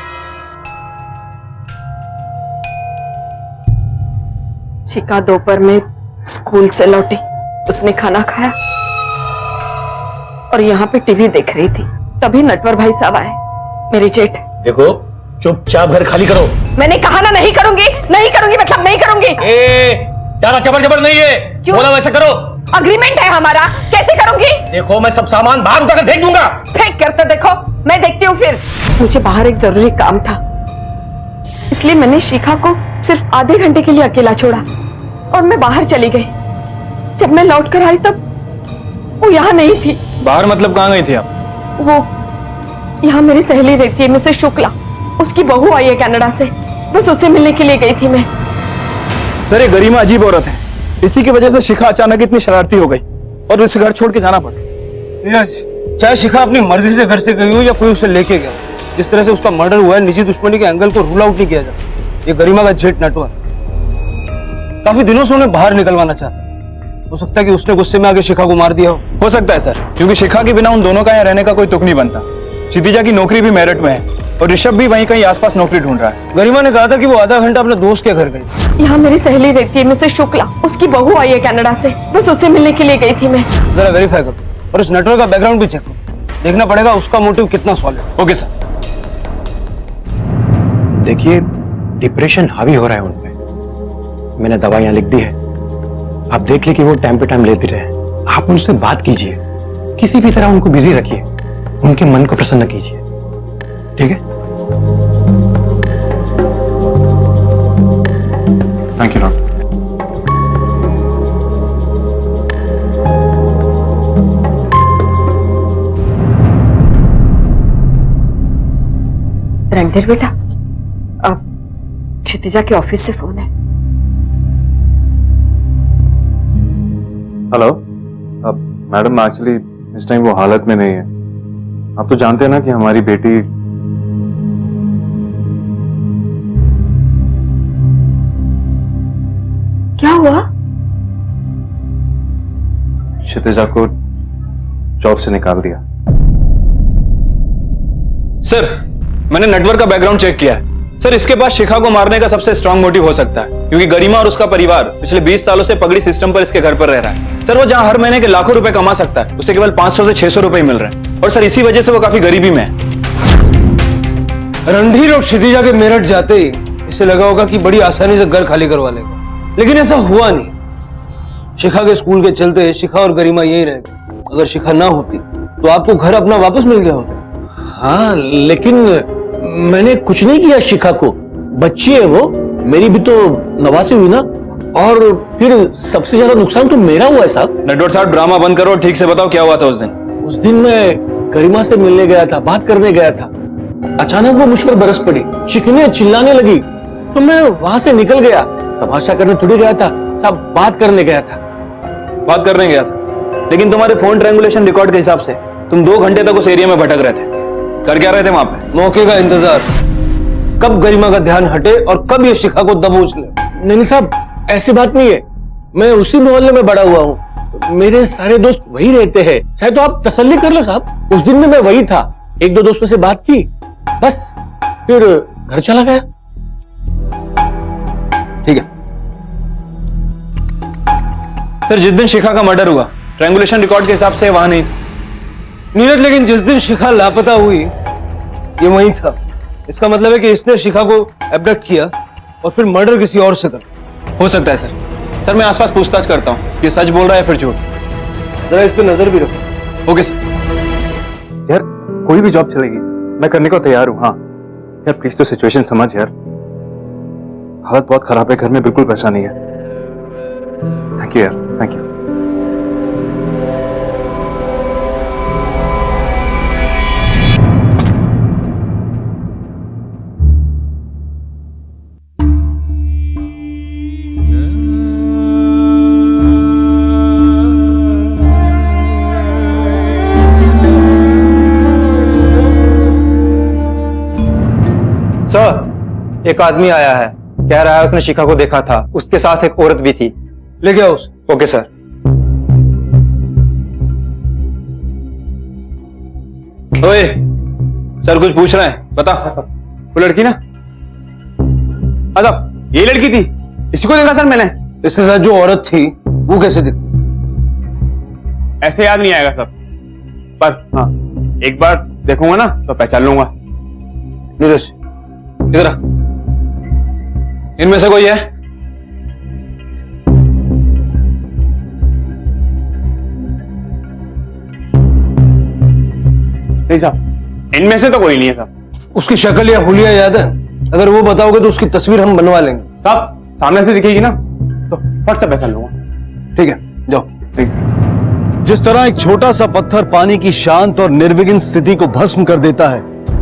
शिखा दोपहर में स्कूल से लौटी, उसने खाना खाया और यहाँ पे टीवी देख रही थी। तभी नटवर भाई साहब आए, मेरे जेठ। देखो चुपचाप घर खाली करो। मैंने कहा ना नहीं करूंगी, नहीं करूंगी मतलब नहीं करूंगी। ज्यादा चबर चबर नहीं है, बोला वैसे करो। अग्रीमेंट है हमारा, कैसे करूंगी? देखो मैं सब सामान बाहर उठाकर फेंक दूंगा। फेंक करते देखो, मैं देखती हूँ फिर। मुझे बाहर एक जरूरी काम था, इसलिए मैंने शिखा को सिर्फ आधे घंटे के लिए अकेला छोड़ा और मैं बाहर चली गई। जब मैं लौट कर आई तब वो यहाँ नहीं थी। बाहर मतलब कहाँ गई थी आप? वो यहाँ मेरी सहेली रहती है, मिसेस शुक्ला, उसकी बहू आई है कनाडा से, बस उसे मिलने के लिए गई थी मैं। सर ये गरिमा अजीब औरत है, इसी की वजह से शिखा अचानक इतनी शरारती हो गई और उसे घर छोड़ के जाना पड़ा। चाहे शिखा अपनी मर्जी से घर से गई हो या कोई उसे लेके गया, जिस तरह से उसका मर्डर हुआ है, निजी दुश्मनी के एंगल को रूल आउट नहीं किया जा सकता। ये गरिमा का जेठ नटवर काफी दिनों से उन्हें बाहर निकलवाना चाहता। हो सकता है कि उसने गुस्से में आके शिखा को मार दिया हो सकता है सर, क्योंकि शिखा के बिना उन दोनों का यहाँ रहने का कोई तुक नहीं बनता। क्षितिजा की नौकरी भी मेरठ में है और ऋषभ भी वहीं कहीं आसपास नौकरी ढूंढ रहा है। गरिमा ने कहा था कि वो आधा घंटा अपने दोस्त के घर गई। यहाँ मेरी सहेली रहती है मिसेस शुक्ला, उसकी बहू आई है कनाडा से, बस उसे मिलने के लिए गई थी मैं। जरा वेरीफाई करो और इस नटवर का बैकग्राउंड भी चेक करो, देखना पड़ेगा उसका मोटिव कितना सॉलिड। Okay sir. देखिए डिप्रेशन हावी हो रहा है उनपे, मैंने दवाइयां लिख दी है, आप देख ली कि वो टाइम पे टाइम लेते रहे। आप उनसे बात कीजिए, किसी भी तरह उनको बिजी रखिए, उनके मन को प्रसन्न कीजिए, ठीक है? Thank you doctor. रणधीर बेटा, अब क्षितिजा के ऑफिस से फोन है। हेलो, अब मैडम एक्चुअली इस टाइम वो हालत में नहीं है। आप तो जानते हैं ना कि हमारी बेटी क्या हुआ? क्षितिजा को जॉब से निकाल दिया। सर मैंने नटवर का बैकग्राउंड चेक किया है। सर इसके पास शिखा को मारने का सबसे स्ट्रांग मोटिव हो सकता है, क्योंकि गरिमा और उसका परिवार पिछले 20 सालों से पगड़ी सिस्टम पर इसके घर पर रह रहा है। सर वो जहां हर महीने के लाखों रुपए कमा सकता है, उसे केवल 500 से 600 रुपए मिल रहे हैं, और सर इसी वजह से वो काफी गरीबी में है। रणधीर और क्षितिजा के मेरठ जाते ही इसे लगा होगा कि बड़ी आसानी से घर खाली करवा लेगा, लेकिन ऐसा हुआ नहीं। शिखा के स्कूल के चलते शिखा और गरिमा यही रह गए। अगर शिखा ना होती तो आपको घर अपना वापस मिल गया होता। हाँ लेकिन मैंने कुछ नहीं किया शिखा को, बच्ची है वो, मेरी भी तो नवासी हुई ना, और फिर सबसे ज्यादा नुकसान तो मेरा हुआ है साहब। नटवर साहब ड्रामा बंद करो, ठीक से बताओ क्या हुआ था उस दिन। उस दिन मैं गरिमा से मिलने गया था, बात करने गया था, अचानक वो मुझ पर बरस पड़ी, चीखने चिल्लाने लगी, तो मैं वहां से निकल गया। तमाशा करने थोड़ी गया था साहब, बात करने गया था। बात करने गया था, लेकिन तुम्हारे फोन ट्रायंगुलेशन रिकॉर्ड के हिसाब से तुम 2 घंटे तक उस एरिया में भटक रहे थे। कर क्या रहे थे वहां पे? मौके का इंतजार, कब गरिमा का ध्यान हटे और कब ये शिखा को दबोच ले। नहीं साहब ऐसी बात नहीं है, मैं उसी मोहल्ले में बड़ा हुआ हूँ, मेरे सारे दोस्त वही रहते हैं, चाहे तो आप तसल्ली कर लो साहब। उस दिन में मैं वही था, 1-2 दोस्तों से बात की, बस फिर घर चला गया। ठीक है सर, जिस दिन शिखा का मर्डर हुआ ट्रायंगुलेशन रिकॉर्ड के हिसाब से वहां नहीं था नीरज, लेकिन जिस दिन शिखा लापता हुई ये वहीं था। इसका मतलब है कि इसने शिखा को एब्डक्ट किया और फिर मर्डर किसी और से कर। हो सकता है सर। सर मैं आसपास पूछताछ करता हूँ, ये सच बोल रहा है फिर झूठ। जरा इस पर नजर भी रखो। Okay sir. यार कोई भी जॉब चलेगी, मैं करने को तैयार हूँ। हाँ यार प्लीज तो सिचुएशन समझ यार, हालत बहुत खराब है, घर में बिल्कुल पैसा नहीं है। थैंक यू यार, थैंक यू। सर, एक आदमी आया है, कह रहा है उसने शिखा को देखा था, उसके साथ एक औरत भी थी। लेके आओ उसे। Okay sir. ओए, सर कुछ पूछ रहे हैं, बता। वो लड़की ना, मतलब ये लड़की थी, इसको देखा सर मैंने। इसके साथ जो औरत थी वो कैसे दिखती? ऐसे याद नहीं आएगा सर, पर हाँ एक बार देखूंगा ना तो पहचान लूंगा। नीरज इधर आ, इनमें से कोई है? नहीं साहब, इनमें से तो कोई नहीं है साहब। उसकी शक्ल या हुलिया याद है? अगर वो बताओगे तो उसकी तस्वीर हम बनवा लेंगे। साहब सामने से दिखेगी ना तो फट से पहचान लूंगा। ठीक है, जाओ। जिस तरह एक छोटा सा पत्थर पानी की शांत और निर्विघ्न स्थिति को भस्म कर देता है,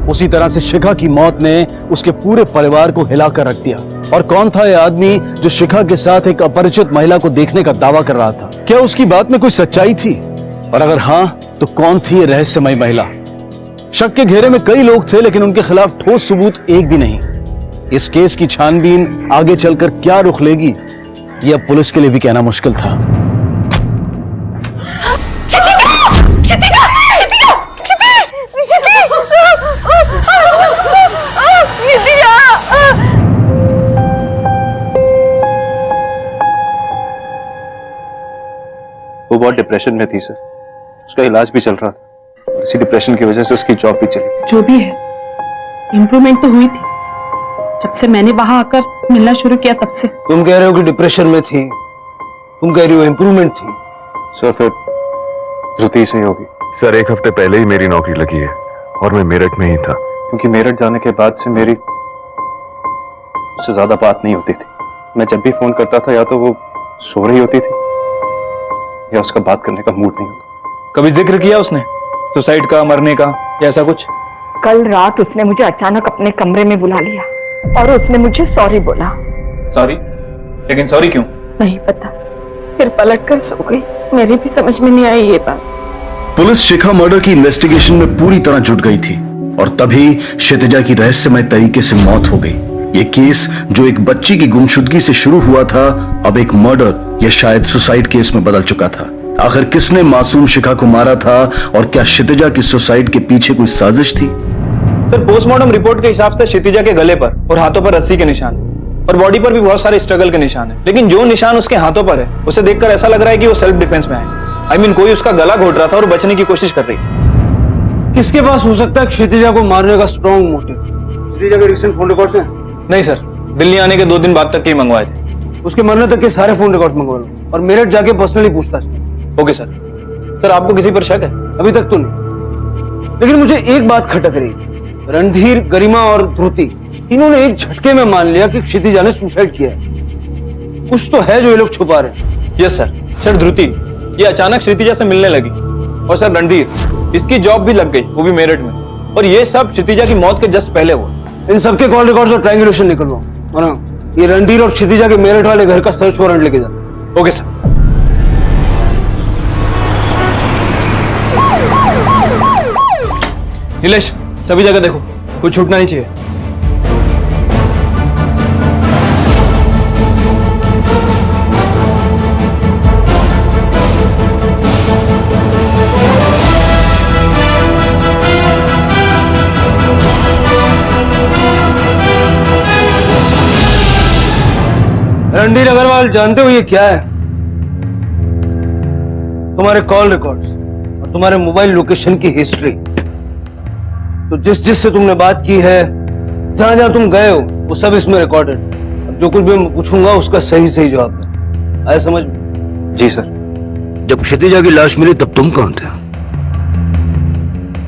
उसी तरह से शिखा की मौत ने उसके पूरे परिवार को हिलाकर रख दिया। और कौन था यह आदमी जो शिखा के साथ एक अपरिचित महिला को देखने का दावा कर रहा था? क्या उसकी बात में कोई सच्चाई थी? और अगर हां, तो कौन थी यह रहस्यमयी महिला? शक के घेरे में कई लोग थे, लेकिन उनके खिलाफ ठोस सबूत एक भी नहीं। इस केस की छानबीन आगे चलकर क्या रुख लेगी, यह अब पुलिस के लिए भी कहना मुश्किल था। वो बहुत डिप्रेशन में थी सर, उसका इलाज भी चल रहा था। इसी डिप्रेशन की वजह से उसकी जॉब भी चली। जो भी है, इम्प्रूवमेंट तो हुई थी जब से मैंने वहां आकर मिलना शुरू किया तब से। तुम कह रहे हो कि डिप्रेशन में थी, तुम कह रही हो इम्प्रूवमेंट थी। सर फिर धृति से होगी। सर 1 हफ्ते पहले ही मेरी नौकरी लगी है और मैं मेरठ में ही था। क्योंकि मेरठ जाने के बाद से मेरी उससे ज्यादा बात नहीं होती थी। मैं जब भी फोन करता था या तो वो सो रही होती थी या उसका बात करने का मूड नहीं होता। कभी जिक्र किया उसने सुसाइड का, मरने का या ऐसा कुछ? कल रात उसने मुझे अचानक अपने कमरे में बुला लिया और उसने मुझे सॉरी बोला। सॉरी? लेकिन सॉरी क्यों? नहीं पता, फिर पलट कर सो गई। मेरे भी समझ में नहीं आई ये बात। पुलिस शिखा मर्डर की इन्वेस्टिगेशन में पूरी तरह जुट गई थी और तभी क्षितिजा की रहस्यमय तरीके से मौत हो गई। ये केस जो एक बच्ची की गुमशुदगी से शुरू हुआ था, अब एक मर्डर या शायद सुसाइड केस में बदल चुका था। आखिर किसने मासूम शिखा को मारा था और क्या क्षितिजा की सुसाइड के पीछे कोई साजिश थी? सर पोस्टमार्टम रिपोर्ट के हिसाब से क्षितिजा के गले पर और हाथों पर रस्सी के निशान है और बॉडी पर भी बहुत सारे स्ट्रगल के निशान है। लेकिन जो निशान उसके हाथों पर है उसे देखकर ऐसा लग रहा है कि वो सेल्फ डिफेंस में है। कोई उसका गला घोट रहा था और बचने की कोशिश कर रही है। किसके पास हो सकता है क्षितिजा को मारने का स्ट्रॉन्ग मोटिव? क्षितिजा के रिसेंट फोन रिकॉर्ड्स हैं? नहीं सर, दिल्ली आने के 2 दिन बाद तक के ही मंगवाए थे। उसके मरने तक के सारे फोन रिकॉर्ड्स मंगवा लो और मेरठ जाके पर्सनली पूछताछ। Okay sir. सर आपको किसी पर शक है? अभी तक तो नहीं, लेकिन मुझे एक बात खटक रही है। रणधीर, गरिमा और ध्रुति इन्होंने एक झटके में मान लिया कि क्षितिजा ने सुसाइड किया है। कुछ तो है जो ये लोग छुपा रहे हैं। Yes sir. सर ध्रुति ये अचानक क्षितिजा से मिलने लगी और सर रणधीर इसकी जॉब भी लग गई, वो भी मेरठ में। और ये सब क्षितिजा की मौत के जस्ट पहले हुआ। इन सबके कॉल रिकॉर्ड्स और ट्रायंगुलेशन निकलवाओ और ये रणधीर और क्षितिजा के मेरठ वाले घर का सर्च वारंट लेके जाओ। Okay sir. नीलेश सभी जगह देखो, कुछ छूटना नहीं चाहिए। रणधीर अग्रवाल, जानते हो ये क्या है? तुम्हारे कॉल रिकॉर्ड्स और तुम्हारे मोबाइल लोकेशन की हिस्ट्री। तो जिस से तुमने बात की है, जहां जहां तुम गए हो, वो सब इसमें रिकॉर्डेड। अब जो कुछ भी मैं पूछूंगा उसका सही सही जवाब दो। आया समझ में? जी सर। जब क्षितिजा की लाश मिली तब तुम कौन थे?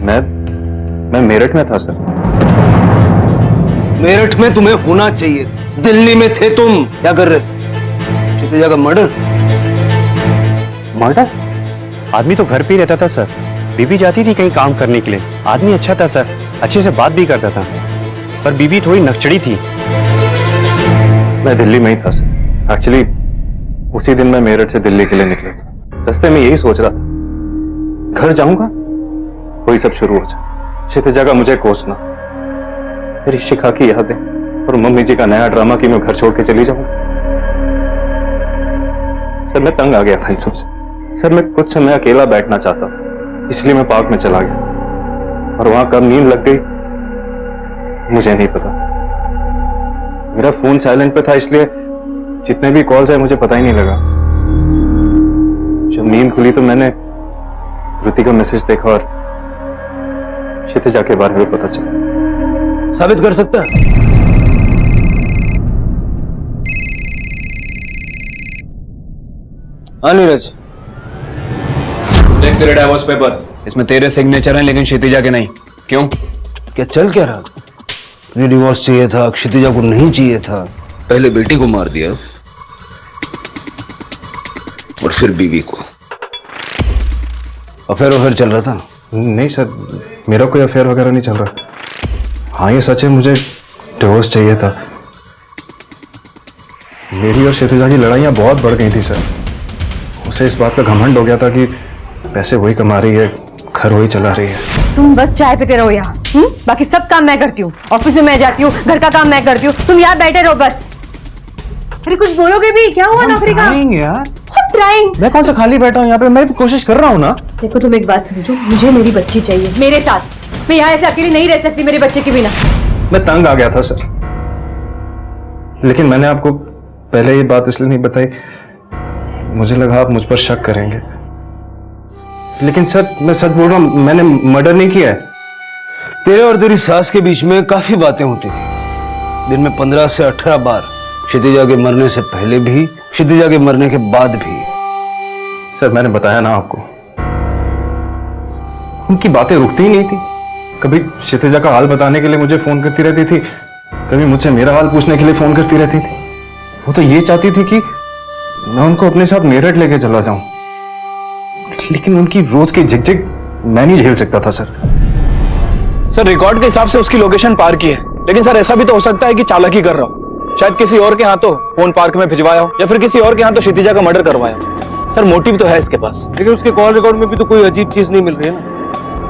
मैं मेरठ में था सर। मेरठ में तुम्हें होना चाहिए, दिल्ली में थे तुम। क्या कर रहे? क्षितिजा का मर्डर? मर्डर? आदमी तो घर पे ही रहता था सर। बीबी जाती थी कहीं काम करने के लिए। आदमी अच्छा था सर, अच्छे से बात भी करता था, पर बीबी थोड़ी नकचड़ी थी। मैं दिल्ली में ही था सर। एक्चुअली उसी दिन मैं मेरठ से दिल्ली के लिए निकला था। रास्ते में यही सोच रहा था, घर जाऊंगा वही सब शुरू हो जाए। क्षितिजा का मुझे कोसना। मेरी शिखा की यादें और मम्मी जी का नया ड्रामा कि मैं घर छोड़ के चली जाऊंगा। सर मैं तंग आ गया था इन सबसे। सर मैं कुछ समय अकेला बैठना चाहता था, इसलिए मैं पार्क में चला गया और वहां कब नींद लग गई मुझे नहीं पता। मेरा फोन साइलेंट पे था, इसलिए जितने भी कॉल्स आए मुझे पता ही नहीं लगा। जब नींद खुली तो मैंने धृति का मैसेज देखा और क्षितिजा के बारे में पता चला। साबित कर सकता है? हाँ नीरज, देख तेरे डाइवोर्स पेपर, इसमें तेरे सिग्नेचर हैं लेकिन क्षितिजा के नहीं। क्यों? क्या चल क्या रहा? तुझे डिवोर्स चाहिए था, क्षितिजा को नहीं चाहिए था। पहले बेटी को मार दिया और फिर बीवी को। अफेयर चल रहा था? नहीं सर, मेरा कोई अफेयर वगैरह नहीं चल रहा। हाँ ये सच है, मुझे डिवोर्स चाहिए था। मेरी और क्षितिजा की लड़ाइयाँ बहुत बढ़ गई थी सर। उसे इस बात का घमंड हो गया था कि पैसे वही कमा रही है, घर वही चला रही है। तुम बस चाय पीते रहो यहाँ, बाकी सब काम मैं करती हूँ। ऑफिस में मैं जाती हूँ, घर का काम मैं करती हूँ, तुम यहाँ बैठे रहो बस। अरे कुछ बोलोगे भी? क्या हुआ नौकरी का? यार ट्राइंग। मैं कौन सा खाली बैठा हूँ यहाँ पे, मैं भी कोशिश कर रहा हूँ ना। देखो तुम एक बात समझो, मुझे मेरी बच्ची चाहिए मेरे साथ। मैं यहाँ ऐसे अकेली नहीं रह सकती मेरे बच्चे के बिना। मैं तंग आ गया था सर, लेकिन मैंने आपको पहले ये बात इसलिए नहीं बताई, मुझे लगा आप मुझ पर शक करेंगे। लेकिन सर मैं सच बोल रहा हूँ, मैंने मर्डर नहीं किया है। तेरे और तेरी सास के बीच में काफी बातें होती थी, दिन में 15 से 18 बार। क्षितिजा के मरने से पहले भी, क्षितिजा के मरने के बाद भी। सर मैंने बताया ना आपको, उनकी बातें रुकती ही नहीं थी। कभी क्षितिजा का हाल बताने के लिए मुझे फोन करती रहती थी, कभी मुझसे मेरा हाल पूछने के लिए फोन करती रहती थी। वो तो ये चाहती थी कि मैं उनको अपने साथ मेरठ लेके चला जाऊं, लेकिन उनकी रोज की झिकझिक मैं नहीं झेल सकता था सर। सर रिकॉर्ड के हिसाब से उसकी लोकेशन पार की है, लेकिन सर ऐसा भी तो हो सकता है कि चालाकी कर रहा हो। शायद किसी और के हाथों फोन पार्क में भिजवाया हो, या फिर किसी और के हाथों क्षितिजा का मर्डर करवाया हो। सर मोटिव तो है इसके पास। लेकिन उसके कॉल रिकॉर्ड में भी तो कोई अजीब चीज नहीं मिल रही है ना।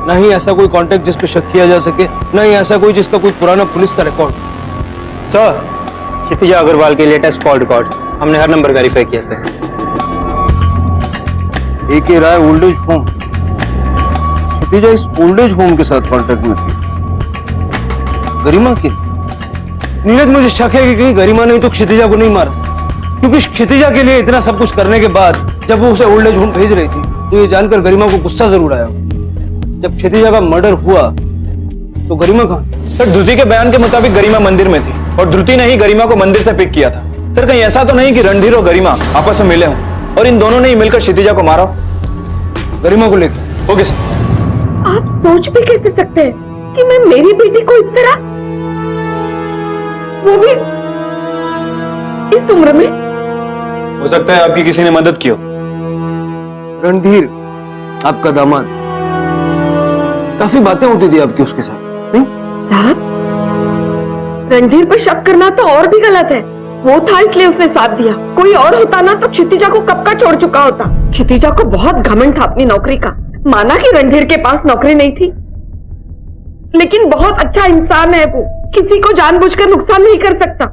ना ही ऐसा कोई कांटेक्ट जिस पे शक किया जा सके, ना ही ऐसा कोई जिसका कोई पुराना पुलिस का रिकॉर्ड। सर, क्षितिजा अग्रवाल के लेटेस्ट कॉल रिकॉर्ड्स हमने हर नंबर वेरीफाई किया सर। एक राय ओल्ड एज होम, क्षितिजा इस ओल्ड एज होम के साथ कांटेक्ट में थी। गरिमा की? नीरज मुझे शक है कि कहीं गरिमा नहीं तो क्षितिजा को नहीं मारा, क्योंकि क्षितिजा के लिए इतना सब कुछ करने के बाद जब वो उसे ओल्ड एज होम भेज रही थी तो ये जानकर गरिमा को गुस्सा जरूर आया। जब क्षितिजा का मर्डर हुआ तो गरिमा कहाँ? सर धृति के बयान के मुताबिक गरिमा मंदिर में थी और धृति ने ही गरिमा को मंदिर से पिक किया था। सर कहीं ऐसा तो नहीं कि रणधीर और गरिमा आपस में मिले हों और इन दोनों ने ही मिलकर क्षितिजा को मारा? गरिमा को लेकर? Okay sir. आप सोच भी कैसे सकते हैं कि मैं मेरी बेटी को इस तरह, वो भी इस उम्र में? हो सकता है आपकी किसी ने मदद की हो। रणधीर आपका दामाद, काफी बातें होती थी आपकी उसके साथ, नहीं? साहब रणधीर पर शक करना तो और भी गलत है। वो था इसलिए उसने साथ दिया, कोई और होता ना तो क्षितिजा को कब का छोड़ चुका होता। क्षितिजा को बहुत घमंड था अपनी नौकरी का। माना कि रणधीर के पास नौकरी नहीं थी, लेकिन बहुत अच्छा इंसान है वो, किसी को जानबूझकर नुकसान नहीं कर सकता।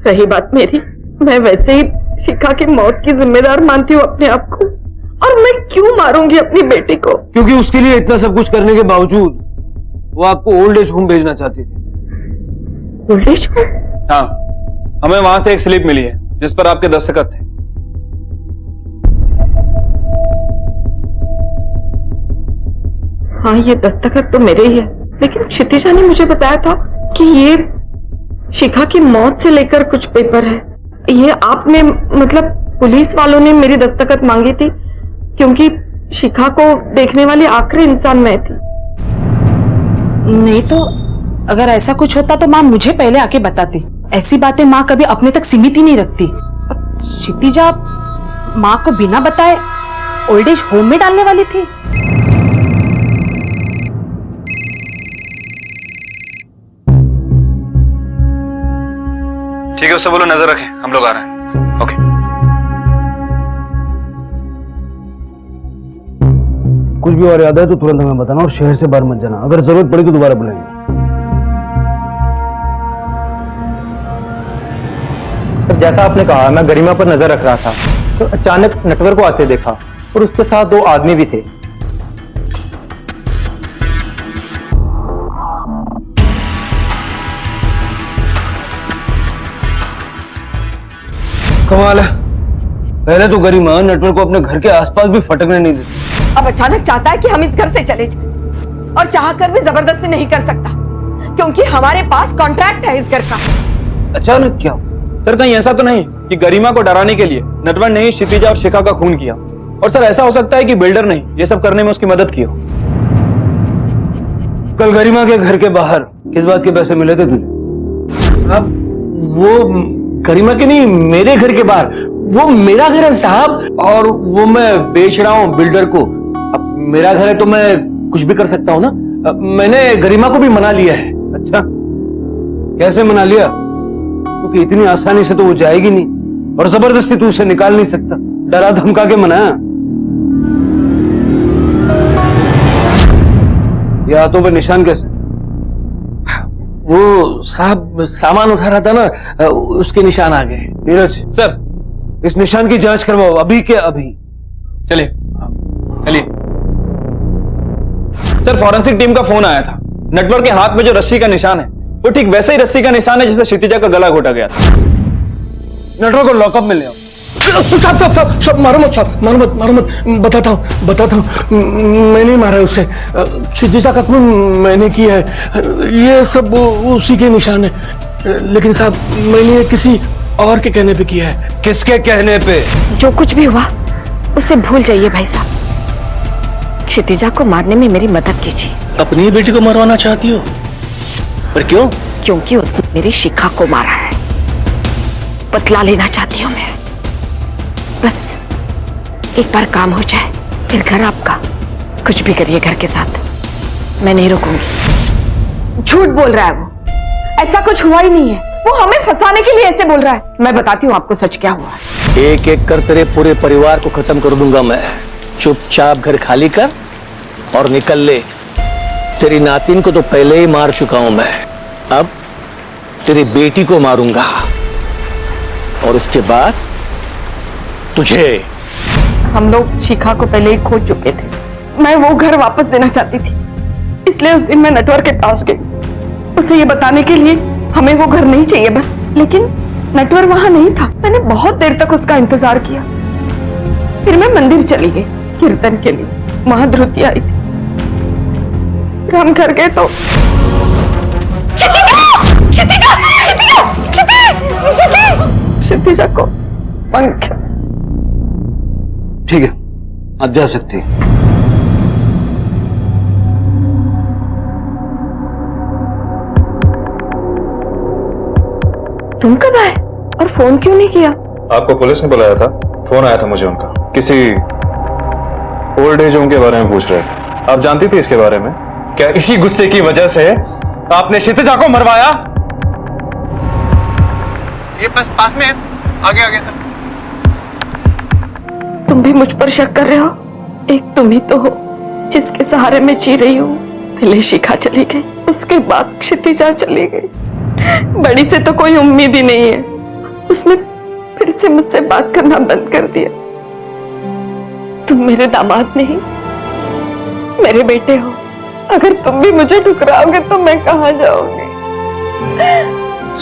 रही बात मेरी, मैं वैसे ही शिखा की मौत की जिम्मेदार मानती हूँ अपने आप को, और मैं क्यों मारूंगी अपनी बेटी को? क्योंकि उसके लिए इतना सब कुछ करने के बावजूद वो आपको ओल्ड एज होम भेजना चाहती थी। Old age home? हाँ, हमें वहां से एक स्लिप मिली है जिस पर आपके दस्तखत थे। हाँ ये दस्तखत तो मेरे ही है, लेकिन क्षितिजा ने मुझे बताया था कि ये शिखा की मौत से लेकर कुछ पेपर है। ये आपने, मतलब पुलिस वालों ने मेरी दस्तखत मांगी थी क्योंकि शिखा को देखने वाली आखिरी इंसान मैं थी। नहीं तो अगर ऐसा कुछ होता तो माँ मुझे पहले आके बताती। ऐसी बातें माँ कभी अपने तक सीमित ही नहीं रखती। और क्षितिजा माँ को बिना बताए ओल्ड एज होम में डालने वाली थी। ठीक है, उससे बोलो नजर रखें, हम लोग आ रहे हैं। ओके। कुछ भी और याद है तो तुरंत हमें बताना और शहर से बाहर मत जाना। अगर जरूरत पड़ी तो दोबारा बुलाएंगे। सर जैसा आपने कहा, मैं गरिमा पर नजर रख रहा था तो अचानक नटवर को आते देखा और उसके साथ 2 आदमी भी थे। कमाल है, पहले तो गरिमा नटवर को अपने घर के आसपास भी फटकने नहीं देती। अब अचानक चाहता है कि हम इस घर से चले जाएं और चाहकर भी जबरदस्ती नहीं कर सकता क्योंकि हमारे पास कॉन्ट्रैक्ट है इस घर का। अचानक क्या? सर कहीं ऐसा तो नहीं कि गरिमा को डराने के लिए नटवर ने ही क्षितिजा और शिखा का खून किया? और सर ऐसा हो सकता है कि बिल्डर ने ये सब करने में उसकी मदद की हो। कल गरिमा के घर के बाहर किस बात के पैसे मिले थे तुझे? अब वो गरिमा के नहीं, मेरे घर के बाहर। वो मेरा घर है साहब, और वो मैं बेच रहा हूँ बिल्डर को। अब मेरा घर है तो मैं कुछ भी कर सकता हूँ ना। मैंने गरिमा को भी मना लिया है। अच्छा, कैसे मना लिया? क्योंकि इतनी आसानी से तो वो जाएगी नहीं और जबरदस्ती तू उसे निकाल नहीं सकता, डरा धमका के मनाया। ये हाथों पे निशान कैसे? वो साहब सामान उठा रहा था ना, उसके निशान आ गए। नीरज सर, इस निशान की जांच करवाओ अभी के अभी। चलिए चलिए। सर फॉरेंसिक टीम का फोन आया था। नटवर के हाथ में जो रस्सी का निशान है वो ठीक वैसे ही रस्सी का निशान है जिससे क्षितिजा का गला घोटा गया था। नटवर को लॉकअप में ले आओ। साहब मारो मत, साहब मारो मत। बताता हूँ, मैंने मारा है उससे। क्षितिजा का खून मैंने किया है। ये सब उसी के निशान है। लेकिन साहब मैंने किसी और के कहने पे किया है। किसके कहने पे? जो कुछ भी हुआ उसे भूल जाइए भाई साहब। क्षितिजा को मारने में मेरी मदद कीजिए। अपनी बेटी को मरवाना चाहती हो? पर क्यों? क्योंकि उसने मेरी शिखा को मारा है। बदला लेना चाहती हूँ मैं। बस एक बार काम हो जाए फिर घर आपका। कुछ भी करिए घर के साथ, मैं नहीं रुकूंगी। झूठ बोल रहा है वो, ऐसा कुछ हुआ ही नहीं है। वो हमें फंसाने के लिए ऐसे बोल रहा है। मैं बताती हूँ आपको सच क्या हुआ है। एक एक कर तेरे पूरे परिवार को खत्म कर दूंगा मैं। चुपचाप घर खाली कर और निकल ले। तेरी नातिन को तो पहले ही मार चुका हूं मैं, अब तेरी बेटी को मारूंगा और उसके बाद तुझे। हम लोग शिखा को पहले ही खो चुके थे। मैं वो घर वापस देना चाहती थी, इसलिए उस दिन मैं नटवर के पास गई उसे ये बताने के लिए हमें वो घर नहीं चाहिए बस। लेकिन नटवर वहां नहीं था। मैंने बहुत देर तक उसका इंतजार किया। फिर मैं मंदिर चली गई कीर्तन के लिए। वहां ध्रुति आई थी। हम घर गए तो क्षितिजा को पंख। ठीक है, आप जा सकती हैं। तुम कब आए और फोन क्यों नहीं किया? आपको पुलिस ने बुलाया था, फोन आया था मुझे उनका। किसी ओल्ड एज होम के बारे में पूछ रहे थे। आप जानती थी इसके बारे में? क्या इसी गुस्से की वजह से आपने क्षितिजा को मरवाया? ये बस पास में है, आगे आगे सर। तुम भी मुझ पर शक कर रहे हो? एक तुम ही तो हो जिसके सहारे मैं जी रही हूँ। पहले शिखा चली गई, उसके बाद क्षितिजा चली गई। बड़ी से तो कोई उम्मीद ही नहीं है। उसने फिर से मुझसे बात करना बंद कर दिया। तुम मेरे दामाद नहीं, मेरे बेटे हो। अगर तुम भी मुझे ठुकराओगे तो मैं कहाँ जाऊंगी?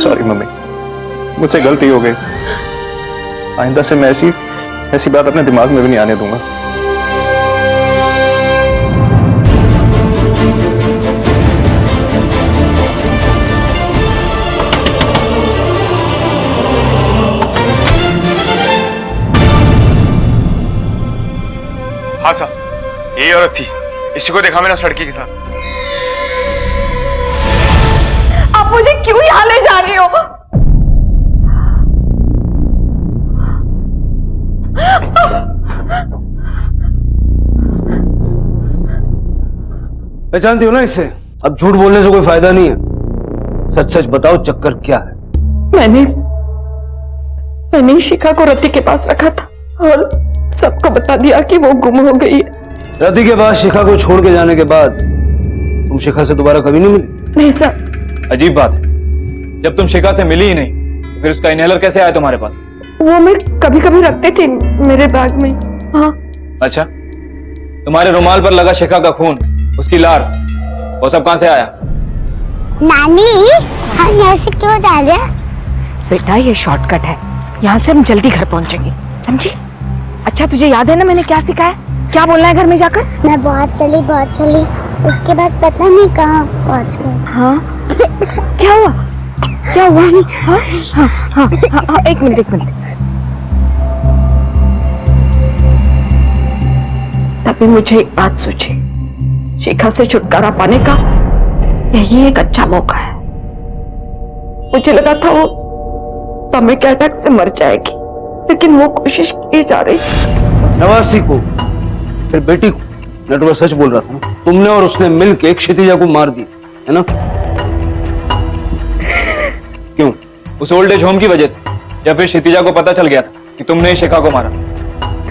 सॉरी मम्मी, मुझसे गलती हो गई। आइंदा से मैं ऐसी बात अपने दिमाग में भी नहीं आने दूंगा। हाँ साहब, यही औरत थी, इसी को देखा मैंने उस लड़की के साथ। आप मुझे क्यों यहाँ ले जा रही हो? पहचानती हो ना इसे? अब झूठ बोलने से कोई फायदा नहीं है। सच सच बताओ, चक्कर क्या है? मैंने शिखा को रति के पास रखा था और सबको बता दिया कि वो गुम हो गई है। रति के बाद शिखा को छोड़ के जाने के बाद तुम शिखा से दोबारा कभी नहीं मिली? नहीं सर। अजीब बात है, जब तुम शिखा से मिली ही नहीं फिर उसका इनहेलर कैसे आया तुम्हारे पास? वो मैं कभी कभी रखते थे मेरे बैग में। हाँ। अच्छा, तुम्हारे रुमाल पर लगा शिखा का खून, उसकी लार, वो सब कहां से आया? नानी, हम यहाँ से क्यों जा रहे हैं? बेटा ये शॉर्टकट है, यहाँ से हम जल्दी घर पहुंचेंगे, समझी? अच्छा तुझे याद है ना मैंने क्या सिखाया? क्या बोलना है घर में जाकर? मैं बहुत चली, उसके बाद पता नहीं कहाँ पहुंच गई। हाँ क्या हुआ? क्या हुआ? हाँ हाँ हाँ हाँ, एक मिनट। तभी मुझे एक बात सूझी, शिखा से छुटकारा पाने का यही एक अच्छा मौका है। मुझे लगा था वो टॉमिक अटैक से मर जाएगी, लेकिन वो कोशिश की जा रही थी। नवासी को, फिर बेटी को, मैं तुम्हें सच बोल रहा था, तुमने और उसने मिलकर क्षितिजा को मार दी है ना? क्यों? उस ओल्ड एज होम की वजह से, या फिर क्षितिजा को पता चल गया था कि तुमने ही शिखा को मारा?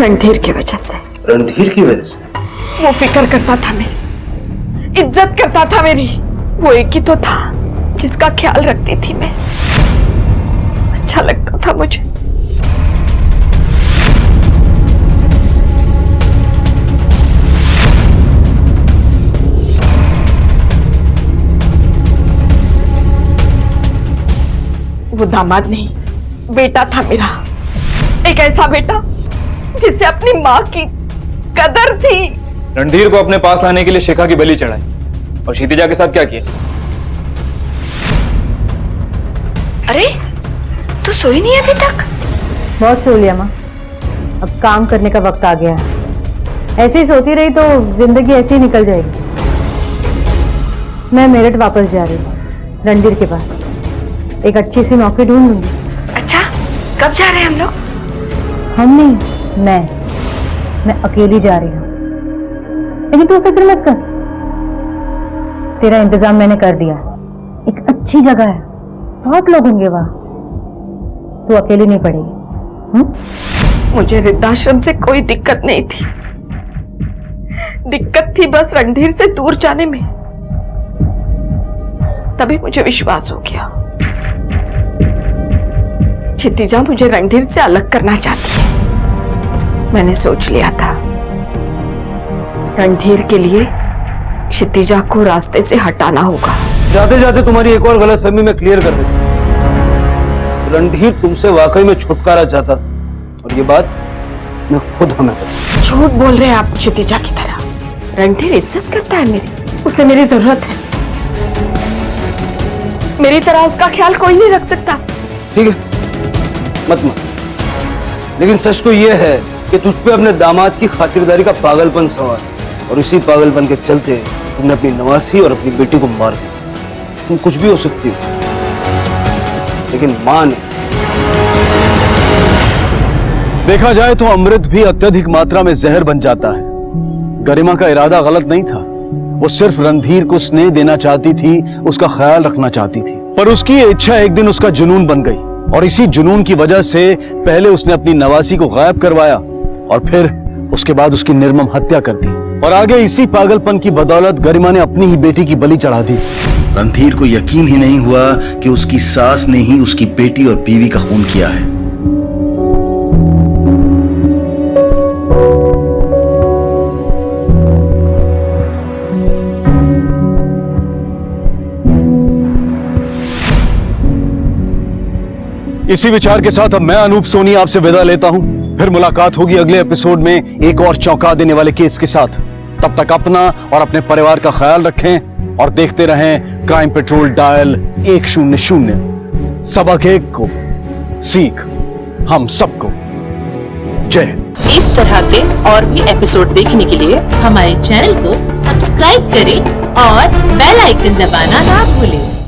रणधीर की वजह से। रणधीर की वजह से? वो फिक्र करता था मेरी, इज्जत करता था मेरी, वो एक ही तो था जिसका ख्याल रखती थी मैं। अच्छा लगता था मुझे। वो दामाद नहीं, बेटा था मेरा, एक ऐसा बेटा जिसे अपनी माँ की कदर थी। रणधीर को अपने पास लाने के लिए शिखा की बलि चढ़ाई, और क्षितिजा के साथ क्या किया? अरे तू सोई नहीं अभी तक? बहुत सो लिया माँ, अब काम करने का वक्त आ गया है। ऐसे ही सोती रही तो जिंदगी ऐसे ही निकल जाएगी। मैं मेरठ वापस जा रही हूँ, रणधीर के पास एक अच्छी सी नौकरी ढूंढ लूंगी। अच्छा, कब जा रहे हैं हम लोग? हम नहीं, मैं अकेली जा रही हूँ, लेकिन तू फिक्र मत कर, तेरा इंतजाम मैंने कर दिया। एक अच्छी जगह है, बहुत लोग होंगे वहां, तू अकेली नहीं पड़ेगी। मुझे वृद्धाश्रम से कोई दिक्कत नहीं थी, दिक्कत थी बस रणधीर से दूर जाने में। तभी मुझे विश्वास हो गया, क्षितिजा मुझे रणधीर से अलग करना चाहती है। मैंने सोच लिया था, रणधीर के लिए क्षितिजा को रास्ते से हटाना होगा। जाते जाते तुम्हारी एक और गलतफहमी में क्लियर कर देता। रणधीर तुमसे वाकई में छुटकारा चाहता, और ये बात उसने खुद हमें बताई। झूठ बोल रहे हैं आप क्षितिजा की तरह। रणधीर इज्जत करता है मेरी, उसे मेरी जरूरत है। मेरी तरह उसका ख्याल कोई नहीं रख सकता। ठीक है, मत, लेकिन सच तो यह है कि तुझ पे अपने दामाद की खातिरदारी का पागलपन सवार, और इसी पागलपन के चलते तुमने अपनी नवासी और अपनी बेटी को मार दिया। तुम कुछ भी हो सकती हो, लेकिन मां ने। देखा जाए तो अमृत भी अत्यधिक मात्रा में जहर बन जाता है। गरिमा का इरादा गलत नहीं था, वो सिर्फ रणधीर को स्नेह देना चाहती थी, उसका ख्याल रखना चाहती थी, पर उसकी ये इच्छा एक दिन उसका जुनून बन गई, और इसी जुनून की वजह से पहले उसने अपनी नवासी को गायब करवाया, और फिर उसके बाद उसकी निर्मम हत्या कर दी, और आगे इसी पागलपन की बदौलत गरिमा ने अपनी ही बेटी की बलि चढ़ा दी। रणधीर को यकीन ही नहीं हुआ कि उसकी सास ने ही उसकी बेटी और बीवी का खून किया है। इसी विचार के साथ अब मैं अनूप सोनी आपसे विदा लेता हूं। फिर मुलाकात होगी अगले एपिसोड में एक और चौंका देने वाले केस के साथ। तब तक अपना और अपने परिवार का ख्याल रखें और देखते रहें क्राइम पेट्रोल डायल 100। सबक एक को सीख हम सबको। जय। इस तरह के और भी एपिसोड देखने के लिए हमारे चैनल को सब्सक्राइब करें और बेल आइकन दबाना ना भूलें।